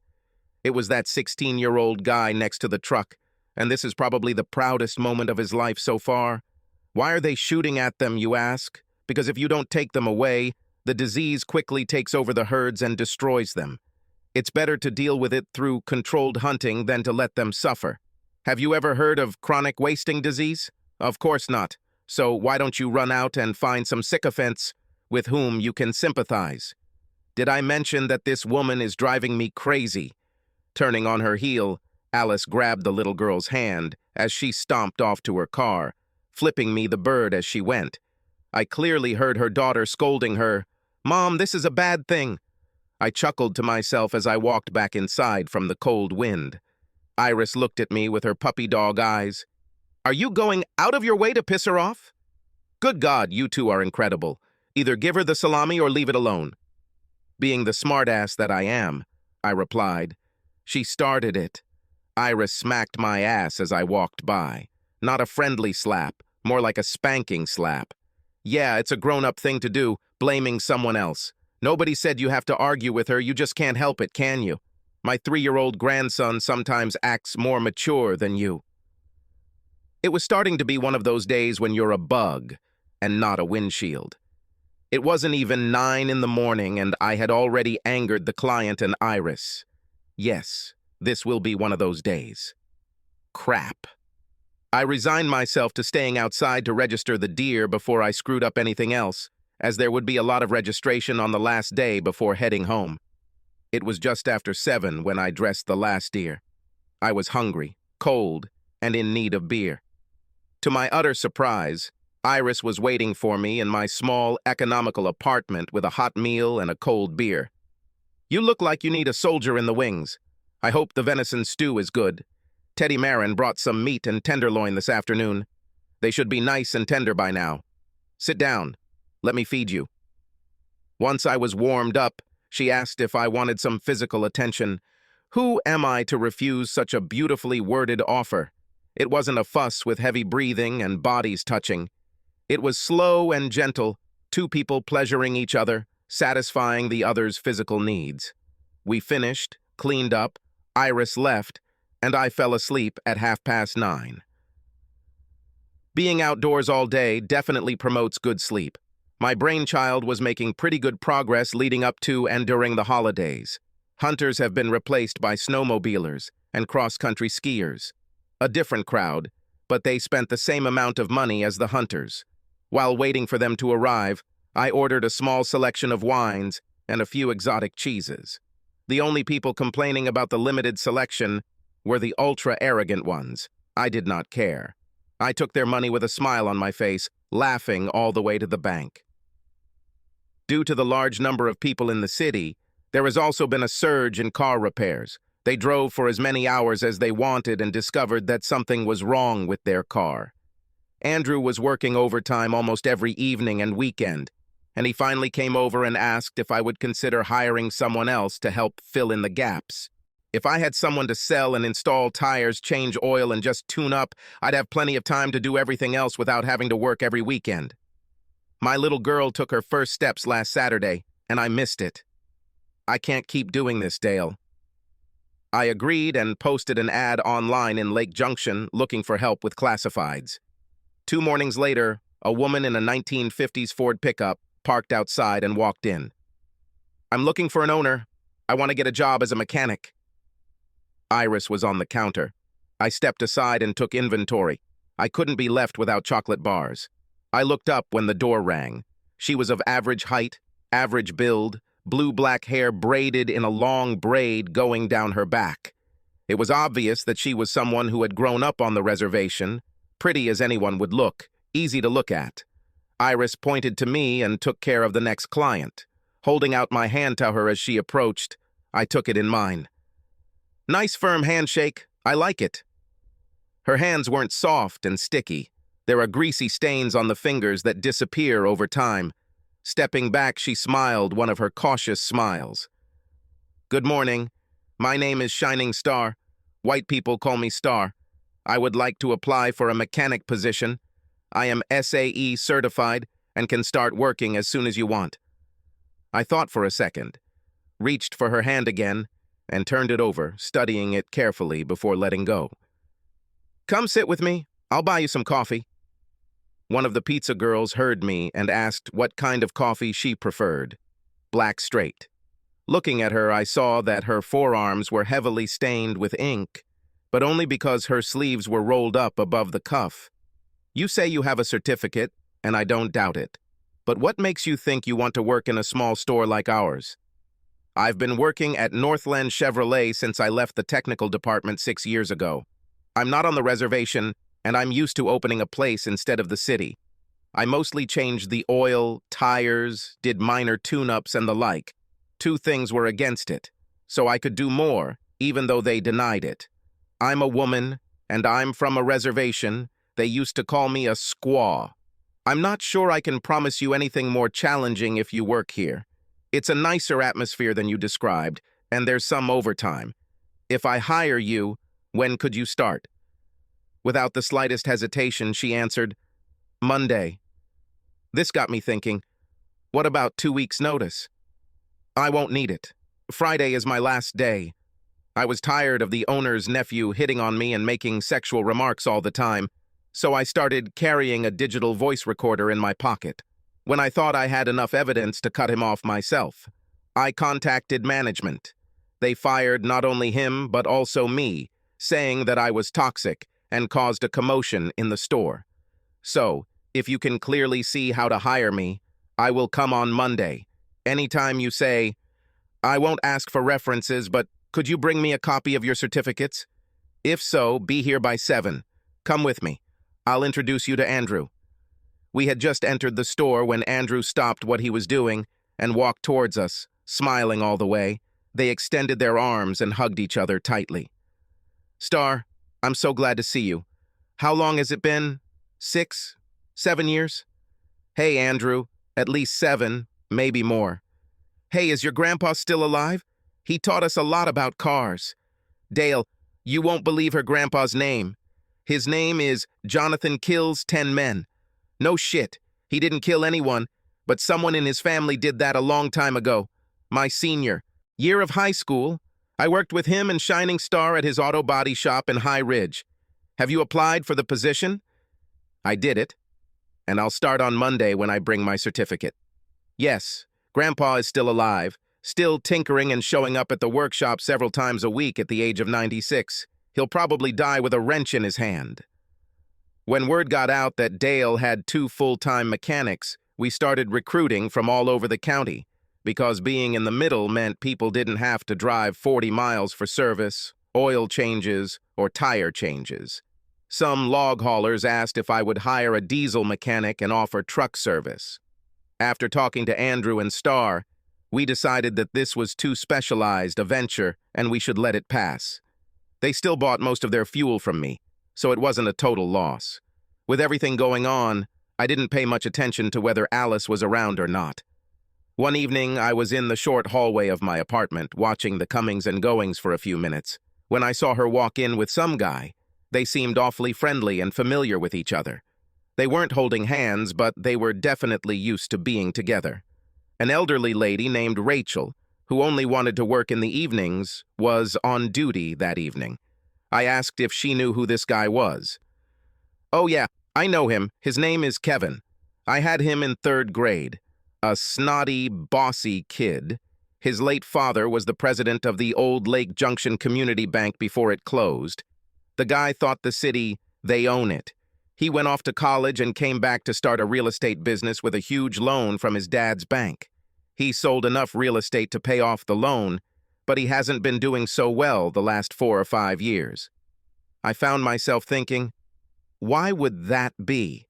It was that 16-year-old guy next to the truck, and this is probably the proudest moment of his life so far. Why are they shooting at them, you ask? Because if you don't take them away, the disease quickly takes over the herds and destroys them. It's better to deal with it through controlled hunting than to let them suffer. Have you ever heard of chronic wasting disease? Of course not. So why don't you run out and find some sycophants with whom you can sympathize? Did I mention that this woman is driving me crazy? Turning on her heel, Alice grabbed the little girl's hand as she stomped off to her car, flipping me the bird as she went. I clearly heard her daughter scolding her, "Mom, this is a bad thing." I chuckled to myself as I walked back inside from the cold wind. Iris looked at me with her puppy dog eyes. "Are you going out of your way to piss her off?" Good God, you two are incredible. Either give her the salami or leave it alone. Being the smartass that I am, I replied. She started it. Iris smacked my ass as I walked by. Not a friendly slap, more like a spanking slap. Yeah, it's a grown-up thing to do, blaming someone else. Nobody said you have to argue with her, you just can't help it, can you? My 3-year-old grandson sometimes acts more mature than you. It was starting to be one of those days when you're a bug and not a windshield. It wasn't even 9 in the morning and I had already angered the client and Iris. Yes, this will be one of those days. Crap. I resigned myself to staying outside to register the deer before I screwed up anything else, as there would be a lot of registration on the last day before heading home. It was just after 7 when I dressed the last deer. I was hungry, cold, and in need of beer. To my utter surprise, Iris was waiting for me in my small, economical apartment with a hot meal and a cold beer. You look like you need a soldier in the wings. I hope the venison stew is good. Teddy Marin brought some meat and tenderloin this afternoon. They should be nice and tender by now. Sit down. Let me feed you. Once I was warmed up, she asked if I wanted some physical attention. Who am I to refuse such a beautifully worded offer? It wasn't a fuss with heavy breathing and bodies touching. It was slow and gentle, 2 people pleasuring each other, satisfying the other's physical needs. We finished, cleaned up, Iris left, and I fell asleep at 9:30. Being outdoors all day definitely promotes good sleep. My brainchild was making pretty good progress leading up to and during the holidays. Hunters have been replaced by snowmobilers and cross-country skiers. A different crowd, but they spent the same amount of money as the hunters. While waiting for them to arrive, I ordered a small selection of wines and a few exotic cheeses. The only people complaining about the limited selection were the ultra-arrogant ones. I did not care. I took their money with a smile on my face, laughing all the way to the bank. Due to the large number of people in the city, there has also been a surge in car repairs. They drove for as many hours as they wanted and discovered that something was wrong with their car. Andrew was working overtime almost every evening and weekend, and he finally came over and asked if I would consider hiring someone else to help fill in the gaps. If I had someone to sell and install tires, change oil, and just tune up, I'd have plenty of time to do everything else without having to work every weekend. My little girl took her first steps last Saturday, and I missed it. I can't keep doing this, Dale. I agreed and posted an ad online in Lake Junction looking for help with classifieds. 2 mornings later, a woman in a 1950s Ford pickup parked outside and walked in. I'm looking for an owner. I want to get a job as a mechanic. Iris was on the counter. I stepped aside and took inventory. I couldn't be left without chocolate bars. I looked up when the door rang. She was of average height, average build, blue-black hair braided in a long braid going down her back. It was obvious that she was someone who had grown up on the reservation, pretty as anyone would look, easy to look at. Iris pointed to me and took care of the next client. Holding out my hand to her as she approached, I took it in mine. Nice firm handshake, I like it. Her hands weren't soft and sticky. There are greasy stains on the fingers that disappear over time. Stepping back, she smiled one of her cautious smiles. Good morning. My name is Shining Star. White people call me Star. I would like to apply for a mechanic position. I am SAE certified and can start working as soon as you want. I thought for a second, reached for her hand again, and turned it over, studying it carefully before letting go. Come sit with me. I'll buy you some coffee. One of the pizza girls heard me and asked what kind of coffee she preferred. Black straight. Looking at her, I saw that her forearms were heavily stained with ink, but only because her sleeves were rolled up above the cuff. You say you have a certificate, and I don't doubt it. But what makes you think you want to work in a small store like ours? I've been working at Northland Chevrolet since I left the technical department 6 years ago. I'm not on the reservation, and I'm used to opening a place instead of the city. I mostly changed the oil, tires, did minor tune-ups and the like. 2 things were against it, so I could do more, even though they denied it. I'm a woman, and I'm from a reservation. They used to call me a squaw. I'm not sure I can promise you anything more challenging if you work here. It's a nicer atmosphere than you described, and there's some overtime. If I hire you, when could you start? Without the slightest hesitation, she answered, Monday. This got me thinking, what about 2 weeks' notice? I won't need it. Friday is my last day. I was tired of the owner's nephew hitting on me and making sexual remarks all the time, so I started carrying a digital voice recorder in my pocket. When I thought I had enough evidence to cut him off myself, I contacted management. They fired not only him, but also me, saying that I was toxic and caused a commotion in the store. So, if you can clearly see how to hire me, I will come on Monday. Anytime you say, I won't ask for references, but could you bring me a copy of your certificates? If so, be here by 7. Come with me. I'll introduce you to Andrew. We had just entered the store when Andrew stopped what he was doing and walked towards us, smiling all the way. They extended their arms and hugged each other tightly. Star, I'm so glad to see you. How long has it been? 6? 7 years? Hey, Andrew, at least 7, maybe more. Hey, is your grandpa still alive? He taught us a lot about cars. Dale, you won't believe her grandpa's name. His name is Jonathan Kills 10 Men. No shit, he didn't kill anyone, but someone in his family did that a long time ago. My senior year of high school, I worked with him and Shining Star at his auto body shop in High Ridge. Have you applied for the position? I did it, and I'll start on Monday when I bring my certificate. Yes, Grandpa is still alive, still tinkering and showing up at the workshop several times a week at the age of 96. He'll probably die with a wrench in his hand. When word got out that Dale had 2 full-time mechanics, we started recruiting from all over the county, because being in the middle meant people didn't have to drive 40 miles for service, oil changes, or tire changes. Some log haulers asked if I would hire a diesel mechanic and offer truck service. After talking to Andrew and Star, we decided that this was too specialized a venture and we should let it pass. They still bought most of their fuel from me, so it wasn't a total loss. With everything going on, I didn't pay much attention to whether Alice was around or not. One evening, I was in the short hallway of my apartment, watching the comings and goings for a few minutes, when I saw her walk in with some guy. They seemed awfully friendly and familiar with each other. They weren't holding hands, but they were definitely used to being together. An elderly lady named Rachel, who only wanted to work in the evenings, was on duty that evening. I asked if she knew who this guy was. Oh yeah, I know him. His name is Kevin. I had him in 3rd grade. A snotty, bossy kid. His late father was the president of the old Lake Junction Community Bank before it closed. The guy thought the city, they own it. He went off to college and came back to start a real estate business with a huge loan from his dad's bank. He sold enough real estate to pay off the loan, but he hasn't been doing so well the last 4 or 5 years. I found myself thinking, why would that be?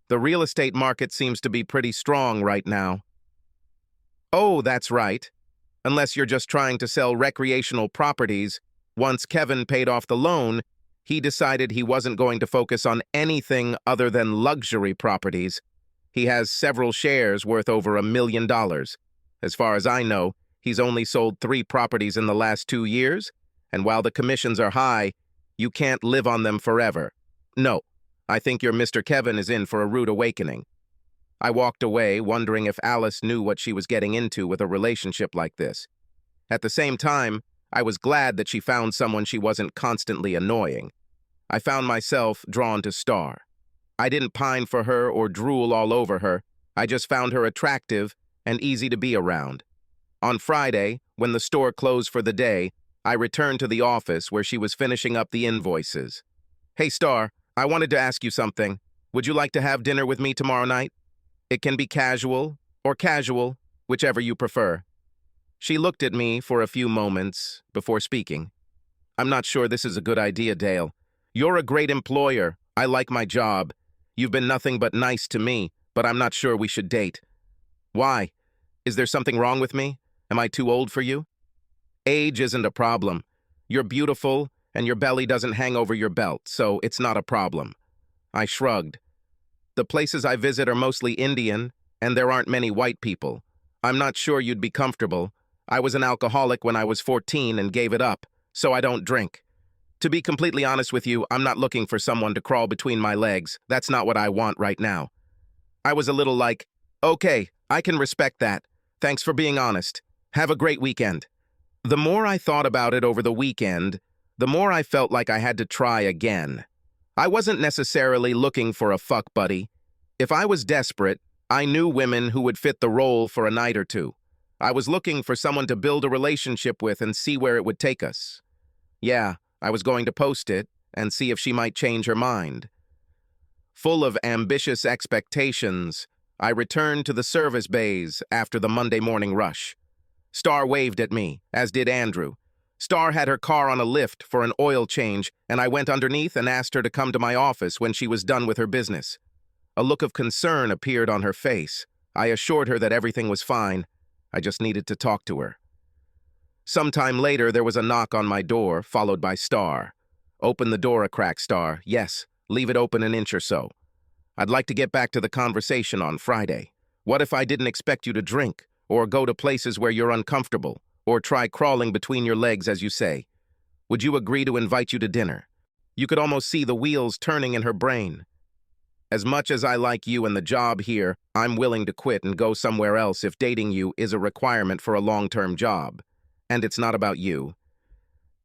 The real estate market seems to be pretty strong right now. Oh, that's right. Unless you're just trying to sell recreational properties, once Kevin paid off the loan, he decided he wasn't going to focus on anything other than luxury properties. He has several shares worth over $1 million. As far as I know, he's only sold 3 properties in the last 2 years, and while the commissions are high, you can't live on them forever. No, I think your Mr. Kevin is in for a rude awakening. I walked away, wondering if Alice knew what she was getting into with a relationship like this. At the same time, I was glad that she found someone she wasn't constantly annoying. I found myself drawn to Star. I didn't pine for her or drool all over her. I just found her attractive and easy to be around. On Friday, when the store closed for the day, I returned to the office where she was finishing up the invoices. Hey, Star, I wanted to ask you something. Would you like to have dinner with me tomorrow night? It can be casual or casual, whichever you prefer. She looked at me for a few moments before speaking. I'm not sure this is a good idea, Dale. You're a great employer. I like my job. You've been nothing but nice to me, but I'm not sure we should date. Why? Is there something wrong with me? Am I too old for you? Age isn't a problem. You're beautiful, and your belly doesn't hang over your belt, so it's not a problem. I shrugged. The places I visit are mostly Indian, and there aren't many white people. I'm not sure you'd be comfortable. I was an alcoholic when I was 14 and gave it up, so I don't drink. To be completely honest with you, I'm not looking for someone to crawl between my legs. That's not what I want right now. I was a little like, okay, I can respect that. Thanks for being honest. Have a great weekend. The more I thought about it over the weekend, the more I felt like I had to try again. I wasn't necessarily looking for a fuck buddy. If I was desperate, I knew women who would fit the role for a night or two. I was looking for someone to build a relationship with and see where it would take us. Yeah, I was going to post it and see if she might change her mind. Full of ambitious expectations, I returned to the service bays after the Monday morning rush. Star waved at me, as did Andrew. Star had her car on a lift for an oil change, and I went underneath and asked her to come to my office when she was done with her business. A look of concern appeared on her face. I assured her that everything was fine. I just needed to talk to her. Sometime later, there was a knock on my door, followed by Star. Open the door a crack, Star. Yes, leave it open an inch or so. I'd like to get back to the conversation on Friday. What if I didn't expect you to drink, or go to places where you're uncomfortable, or try crawling between your legs, as you say? Would you agree to invite you to dinner? You could almost see the wheels turning in her brain. As much as I like you and the job here, I'm willing to quit and go somewhere else if dating you is a requirement for a long-term job. And it's not about you.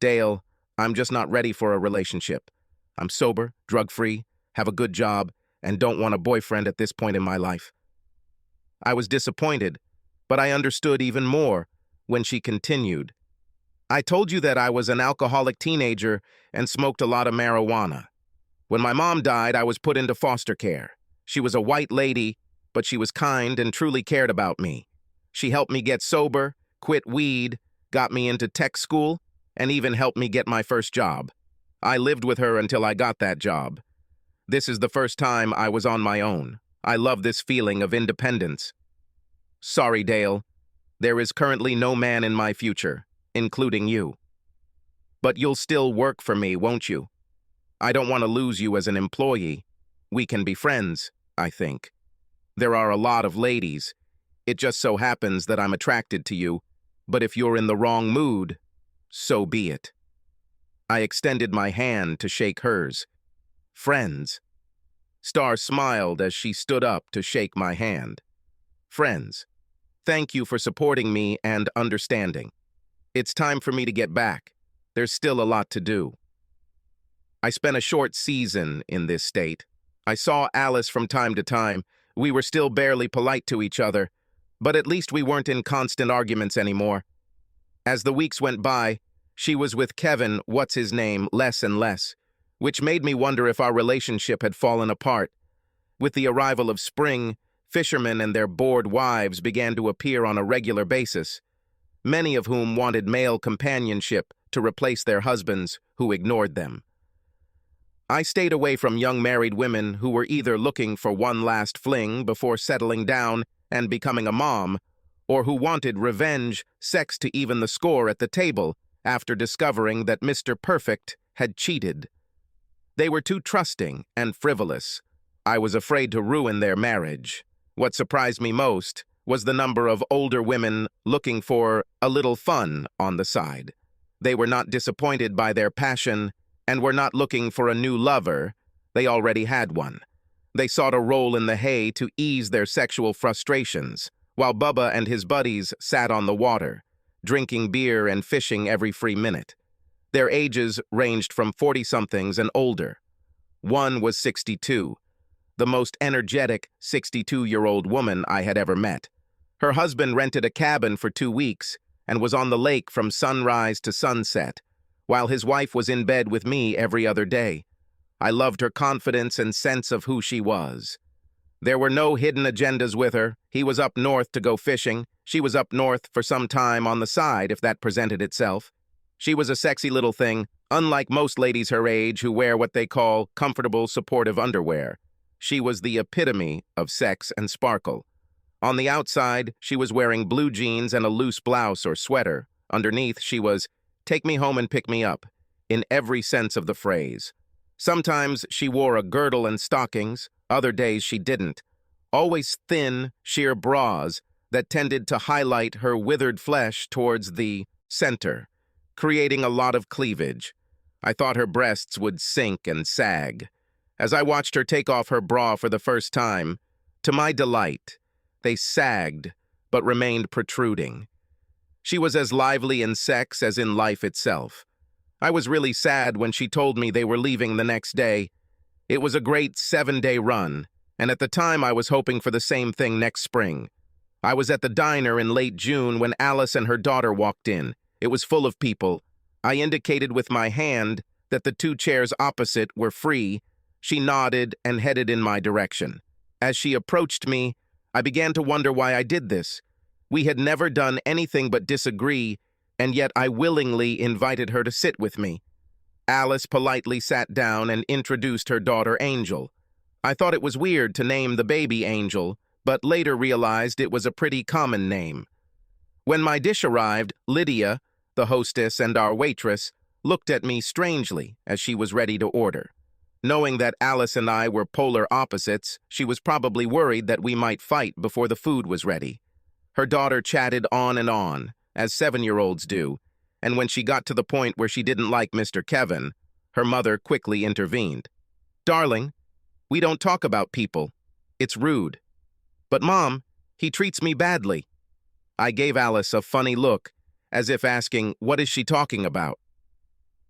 Dale, I'm just not ready for a relationship. I'm sober, drug-free, have a good job, and don't want a boyfriend at this point in my life. I was disappointed, but I understood even more when she continued. I told you that I was an alcoholic teenager and smoked a lot of marijuana. When my mom died, I was put into foster care. She was a white lady, but she was kind and truly cared about me. She helped me get sober, quit weed, got me into tech school, and even helped me get my first job. I lived with her until I got that job. This is the first time I was on my own. I love this feeling of independence. Sorry, Dale. There is currently no man in my future, including you. But you'll still work for me, won't you? I don't want to lose you as an employee. We can be friends, I think. There are a lot of ladies. It just so happens that I'm attracted to you, but if you're in the wrong mood, so be it. I extended my hand to shake hers. Friends. Star smiled as she stood up to shake my hand. Friends. Thank you for supporting me and understanding. It's time for me to get back. There's still a lot to do. I spent a short season in this state. I saw Alice from time to time. We were still barely polite to each other, but at least we weren't in constant arguments anymore. As the weeks went by, she was with Kevin, what's-his-name, less and less, which made me wonder if our relationship had fallen apart. With the arrival of spring, fishermen and their bored wives began to appear on a regular basis, many of whom wanted male companionship to replace their husbands who ignored them. I stayed away from young married women who were either looking for one last fling before settling down and becoming a mom, or who wanted revenge, sex to even the score at the table after discovering that Mr. Perfect had cheated. They were too trusting and frivolous. I was afraid to ruin their marriage. What surprised me most was the number of older women looking for a little fun on the side. They were not disappointed by their passion and were not looking for a new lover. They already had one. They sought a roll in the hay to ease their sexual frustrations, while Bubba and his buddies sat on the water, drinking beer and fishing every free minute. Their ages ranged from 40-somethings and older. One was 62, the most energetic 62-year-old woman I had ever met. Her husband rented a cabin for 2 weeks and was on the lake from sunrise to sunset, while his wife was in bed with me every other day. I loved her confidence and sense of who she was. There were no hidden agendas with her. He was up north to go fishing. She was up north for some time on the side if that presented itself. She was a sexy little thing, unlike most ladies her age who wear what they call comfortable, supportive underwear. She was the epitome of sex and sparkle. On the outside, she was wearing blue jeans and a loose blouse or sweater. Underneath, she was, "Take me home and pick me up," in every sense of the phrase. Sometimes she wore a girdle and stockings, Other days she didn't. Always thin, sheer bras that tended to highlight her withered flesh towards the center, creating a lot of cleavage. I thought her breasts would sink and sag. As I watched her take off her bra for the first time, to my delight, they sagged but remained protruding. She was as lively in sex as in life itself. I was really sad when she told me they were leaving the next day. It was a great 7-day run, and at the time I was hoping for the same thing next spring. I was at the diner in late June when Alice and her daughter walked in. It was full of people. I indicated with my hand that the 2 chairs opposite were free. She nodded and headed in my direction. As she approached me, I began to wonder why I did this. We had never done anything but disagree, and yet I willingly invited her to sit with me. Alice politely sat down and introduced her daughter Angel. I thought it was weird to name the baby Angel, but later realized it was a pretty common name. When my dish arrived, Lydia, the hostess and our waitress, looked at me strangely as she was ready to order. Knowing that Alice and I were polar opposites, she was probably worried that we might fight before the food was ready. Her daughter chatted on, as 7-year-olds do, and when she got to the point where she didn't like Mr. Kevin, her mother quickly intervened. "Darling, we don't talk about people. It's rude." "But Mom, he treats me badly." I gave Alice a funny look, as if asking, what is she talking about?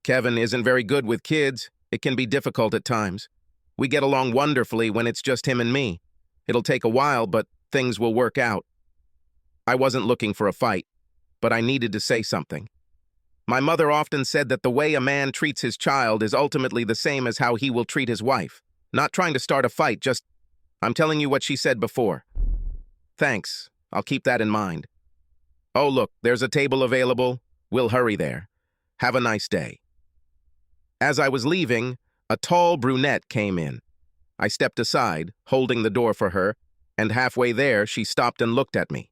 "Kevin isn't very good with kids. It can be difficult at times. We get along wonderfully when it's just him and me. It'll take a while, but things will work out." I wasn't looking for a fight, but I needed to say something. My mother often said that the way a man treats his child is ultimately the same as how he will treat his wife. Not trying to start a fight, just, I'm telling you what she said before. "Thanks, I'll keep that in mind." "Oh, look, there's a table available. We'll hurry there. Have a nice day." As I was leaving, a tall brunette came in. I stepped aside, holding the door for her, and halfway there she stopped and looked at me.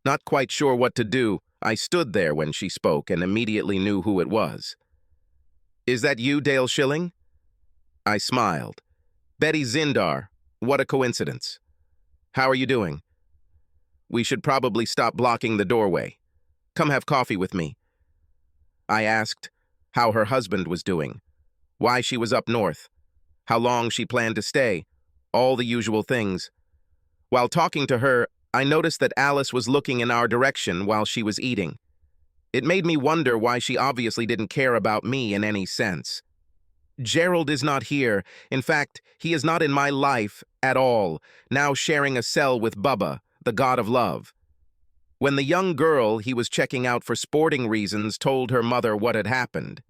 Not quite sure what to do, I stood there when she spoke and immediately knew who it was. "Is that you, Dale Schilling?" I smiled. "Betty Zindar, what a coincidence. How are you doing? We should probably stop blocking the doorway. Come have coffee with me." I asked how her husband was doing, why she was up north, how long she planned to stay, all the usual things. While talking to her, I noticed that Alice was looking in our direction while she was eating. It made me wonder why she obviously didn't care about me in any sense. Gerald is not here. In fact, he is not in my life at all, now sharing a cell with Bubba, the god of love. When the young girl he was checking out for sporting reasons told her mother what had happened,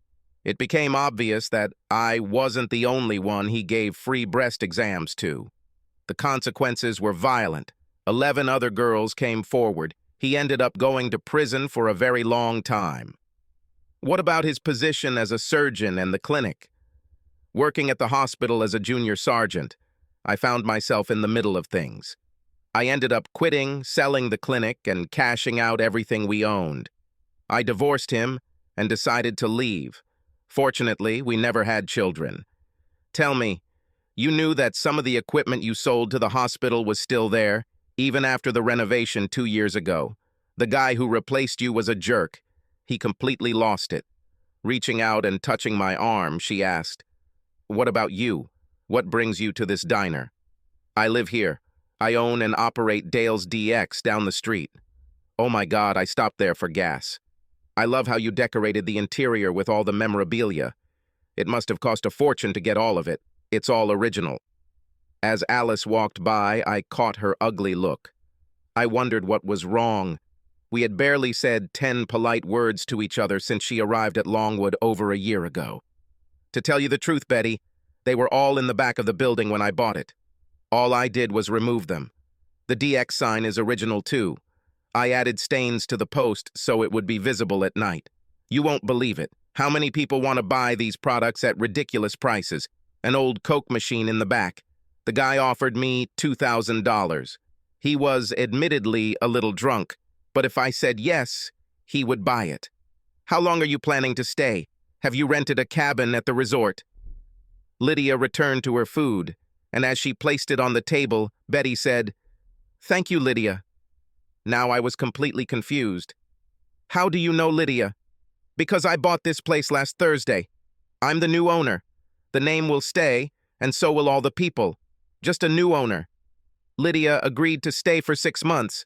it became obvious that I wasn't the only one he gave free breast exams to. The consequences were violent. 11 other girls came forward. He ended up going to prison for a very long time. What about his position as a surgeon and the clinic? Working at the hospital as a junior sergeant, I found myself in the middle of things. I ended up quitting, selling the clinic, and cashing out everything we owned. I divorced him and decided to leave. Fortunately, we never had children. Tell me, you knew that some of the equipment you sold to the hospital was still there, even after the renovation 2 years ago? The guy who replaced you was a jerk. He completely lost it. Reaching out and touching my arm, she asked, "What about you? What brings you to this diner?" "I live here. I own and operate Dale's DX down the street." "Oh my God," I stopped there for gas. "I love how you decorated the interior with all the memorabilia. It must have cost a fortune to get all of it. It's all original." As Alice walked by, I caught her ugly look. I wondered what was wrong. We had barely said 10 polite words to each other since she arrived at Longwood over a year ago. To tell you the truth, Betty, they were all in the back of the building when I bought it. All I did was remove them. The DX sign is original too. I added stains to the post so it would be visible at night. You won't believe it. How many people want to buy these products at ridiculous prices? An old Coke machine in the back. The guy offered me $2,000. He was admittedly a little drunk, but if I said yes, he would buy it. How long are you planning to stay? Have you rented a cabin at the resort? Lydia returned to her food. and as she placed it on the table, Betty said, "Thank you, Lydia." Now I was completely confused. "How do you know Lydia?" "Because I bought this place last Thursday. I'm the new owner. The name will stay, and so will all the people. Just a new owner." Lydia agreed to stay for 6 months,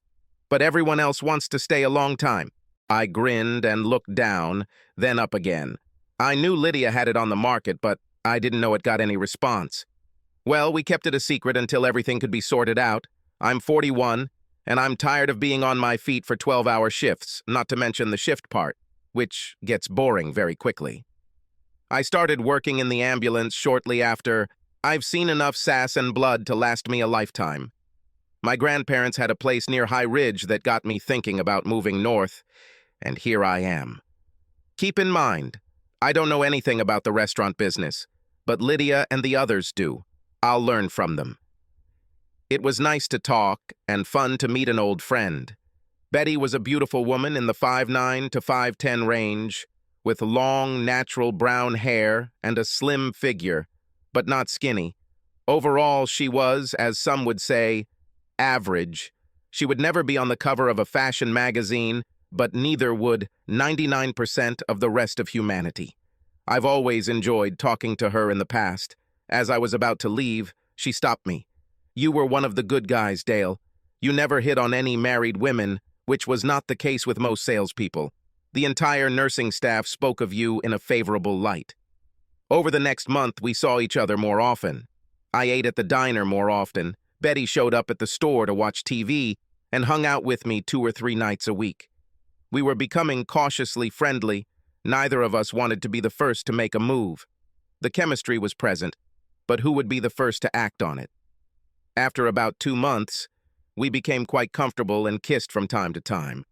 but everyone else wants to stay a long time. I grinned and looked down, then up again. I knew Lydia had it on the market, but I didn't know it got any response. Well, we kept it a secret until everything could be sorted out. I'm 41, and I'm tired of being on my feet for 12-hour shifts, not to mention the shift part, which gets boring very quickly. I started working in the ambulance shortly after. I've seen enough sass and blood to last me a lifetime. My grandparents had a place near High Ridge that got me thinking about moving north, and here I am. Keep in mind, I don't know anything about the restaurant business, but Lydia and the others do. I'll learn from them. It was nice to talk and fun to meet an old friend. Betty was a beautiful woman in the 5'9" to 5'10" range, with long, natural brown hair and a slim figure, but not skinny. Overall, she was, as some would say, average. She would never be on the cover of a fashion magazine, but neither would 99% of the rest of humanity. I've always enjoyed talking to her in the past. As I was about to leave, she stopped me. "You were one of the good guys, Dale. You never hit on any married women, which was not the case with most salespeople. The entire nursing staff spoke of you in a favorable light." Over the next month, we saw each other more often. I ate at the diner more often. Betty showed up at the store to watch TV and hung out with me 2 or 3 nights a week. We were becoming cautiously friendly. Neither of us wanted to be the first to make a move. The chemistry was present, but who would be the first to act on it? After about 2 months, we became quite comfortable and kissed from time to time.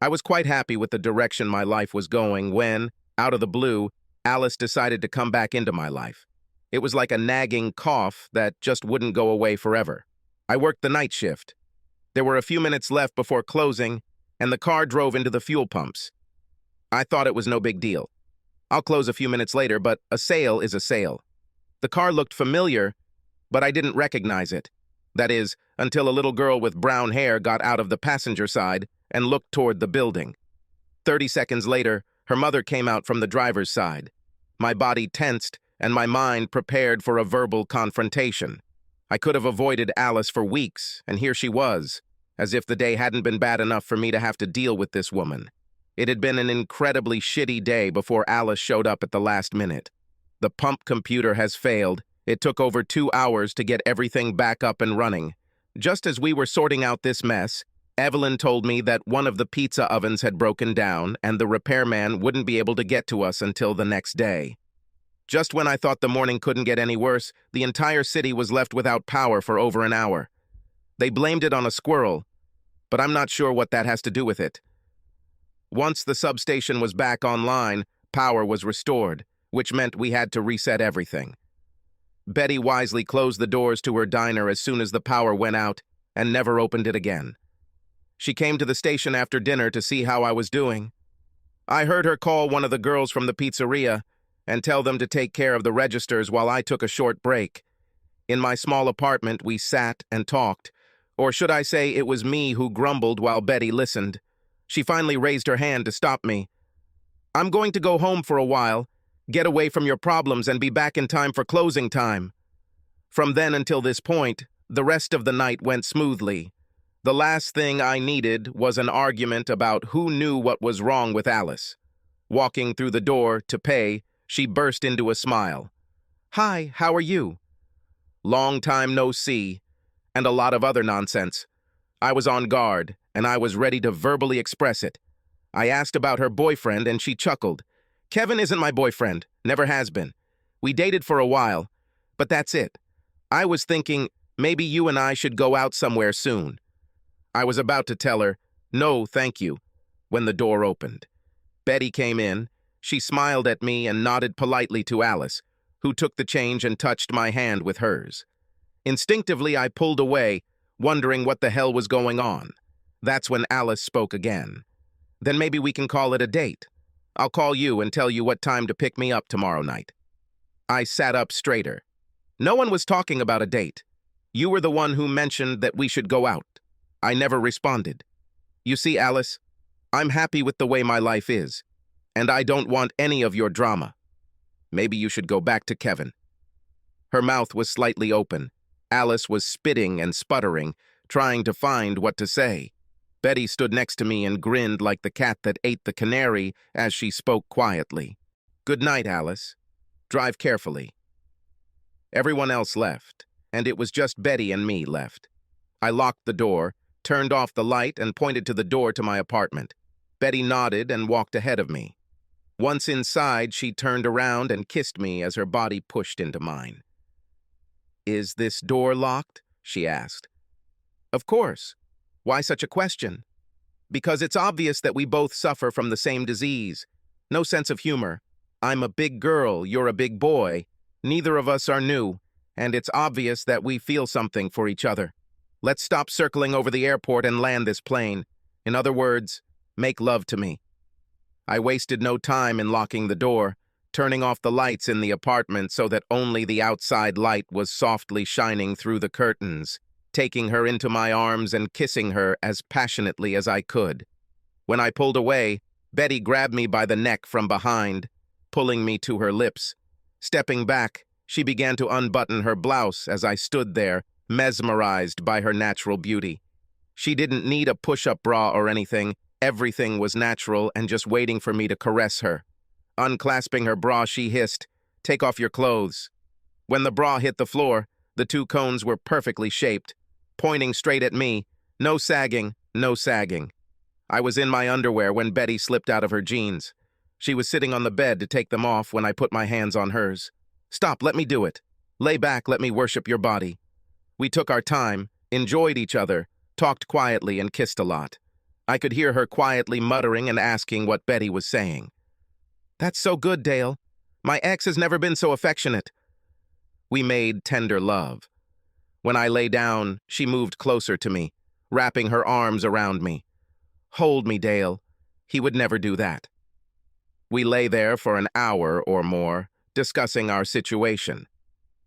I was quite happy with the direction my life was going when, out of the blue, Alice decided to come back into my life. It was like a nagging cough that just wouldn't go away forever. I worked the night shift. There were a few minutes left before closing, and the car drove into the fuel pumps. I thought it was no big deal. I'll close a few minutes later, but a sale is a sale. The car looked familiar, but I didn't recognize it. That is, until a little girl with brown hair got out of the passenger side and looked toward the building. 30 seconds later, her mother came out from the driver's side. My body tensed, and my mind prepared for a verbal confrontation. I could have avoided Alice for weeks, and here she was, as if the day hadn't been bad enough for me to have to deal with this woman. It had been an incredibly shitty day before Alice showed up at the last minute. The pump computer has failed. It took over 2 hours to get everything back up and running. Just as we were sorting out this mess, Evelyn told me that one of the pizza ovens had broken down and the repairman wouldn't be able to get to us until the next day. Just when I thought the morning couldn't get any worse, the entire city was left without power for over an hour. They blamed it on a squirrel, but I'm not sure what that has to do with it. Once the substation was back online, power was restored, which meant we had to reset everything. Betty wisely closed the doors to her diner as soon as the power went out and never opened it again. She came to the station after dinner to see how I was doing. I heard her call one of the girls from the pizzeria and tell them to take care of the registers while I took a short break. In my small apartment, we sat and talked, or should I say it was me who grumbled while Betty listened. She finally raised her hand to stop me. "I'm going to go home for a while, get away from your problems and be back in time for closing time." From then until this point, the rest of the night went smoothly. The last thing I needed was an argument about who knew what was wrong with Alice. Walking through the door to pay, she burst into a smile. "Hi, how are you?" "Long time no see," and a lot of other nonsense. I was on guard, and I was ready to verbally express it. I asked about her boyfriend, and she chuckled. "Kevin isn't my boyfriend, never has been. We dated for a while, but that's it. I was thinking maybe you and I should go out somewhere soon." I was about to tell her, "No, thank you," when the door opened. Betty came in. She smiled at me and nodded politely to Alice, who took the change and touched my hand with hers. Instinctively, I pulled away, wondering what the hell was going on. That's when Alice spoke again. "Then maybe we can call it a date. I'll call you and tell you what time to pick me up tomorrow night." I sat up straighter. No one was talking about a date. You were the one who mentioned that we should go out. I never responded. You see, Alice, I'm happy with the way my life is, and I don't want any of your drama. Maybe you should go back to Kevin." Her mouth was slightly open. Alice was spitting and sputtering, trying to find what to say. Betty stood next to me and grinned like the cat that ate the canary as she spoke quietly. "Good night, Alice. Drive carefully." Everyone else left, and it was just Betty and me left. I locked the door, turned off the light, and pointed to the door to my apartment. Betty nodded and walked ahead of me. Once inside, she turned around and kissed me as her body pushed into mine. "Is this door locked?" she asked. "Of course. Why such a question?" "Because it's obvious that we both suffer from the same disease. No sense of humor. I'm a big girl, you're a big boy. Neither of us are new, and it's obvious that we feel something for each other. Let's stop circling over the airport and land this plane. In other words, make love to me." I wasted no time in locking the door, turning off the lights in the apartment so that only the outside light was softly shining through the curtains, taking her into my arms and kissing her as passionately as I could. When I pulled away, Betty grabbed me by the neck from behind, pulling me to her lips. Stepping back, she began to unbutton her blouse as I stood there, mesmerized by her natural beauty. She didn't need a push-up bra or anything. Everything was natural and just waiting for me to caress her. Unclasping her bra, she hissed, "Take off your clothes." When the bra hit the floor, the two cones were perfectly shaped, pointing straight at me. No sagging, no sagging. I was in my underwear when Betty slipped out of her jeans. She was sitting on the bed to take them off when I put my hands on hers. "Stop, let me do it. Lay back, let me worship your body." We took our time, enjoyed each other, talked quietly, and kissed a lot. I could hear her quietly muttering and asking what Betty was saying. "That's so good, Dale. My ex has never been so affectionate." We made tender love. When I lay down, she moved closer to me, wrapping her arms around me. "Hold me, Dale. He would never do that." We lay there for an hour or more, discussing our situation.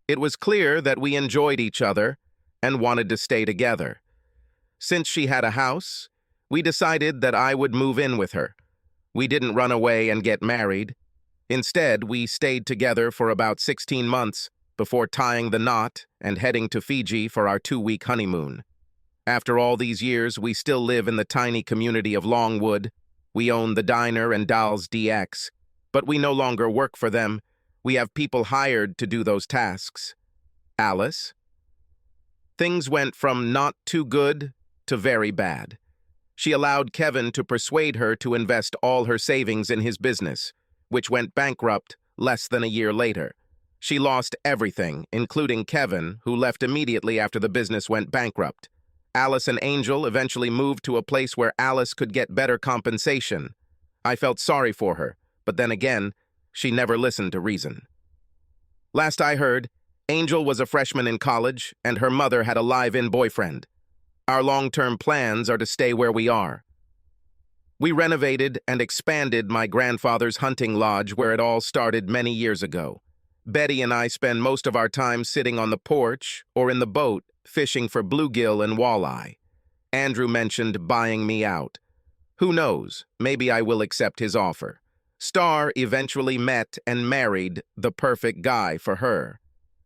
It was clear that we enjoyed each other and wanted to stay together. Since she had a house, we decided that I would move in with her. We didn't run away and get married. Instead, we stayed together for about 16 months before tying the knot and heading to Fiji for our 2-week honeymoon. After all these years, we still live in the tiny community of Longwood. We own the diner and Dolls DX, but we no longer work for them. We have people hired to do those tasks. Alice? Things went from not too good to very bad. She allowed Kevin to persuade her to invest all her savings in his business, which went bankrupt less than a year later. She lost everything, including Kevin, who left immediately after the business went bankrupt. Alice and Angel eventually moved to a place where Alice could get better compensation. I felt sorry for her, but then again, she never listened to reason. Last I heard, Angel was a freshman in college, and her mother had a live-in boyfriend. Our long-term plans are to stay where we are. We renovated and expanded my grandfather's hunting lodge where it all started many years ago. Betty and I spend most of our time sitting on the porch or in the boat fishing for bluegill and walleye. Andrew mentioned buying me out. Who knows, maybe I will accept his offer. Star eventually met and married the perfect guy for her.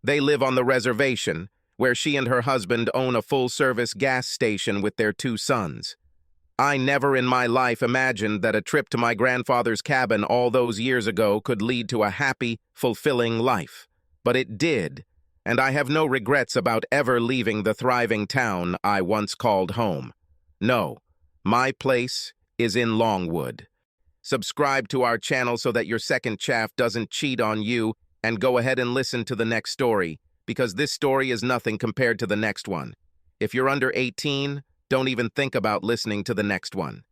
They live on the reservation, where she and her husband own a full-service gas station with their 2 sons. I never in my life imagined that a trip to my grandfather's cabin all those years ago could lead to a happy, fulfilling life. But it did, and I have no regrets about ever leaving the thriving town I once called home. No, my place is in Longwood. Subscribe to our channel so that your second chaff doesn't cheat on you, and go ahead and listen to the next story, because this story is nothing compared to the next one. If you're under 18, don't even think about listening to the next one.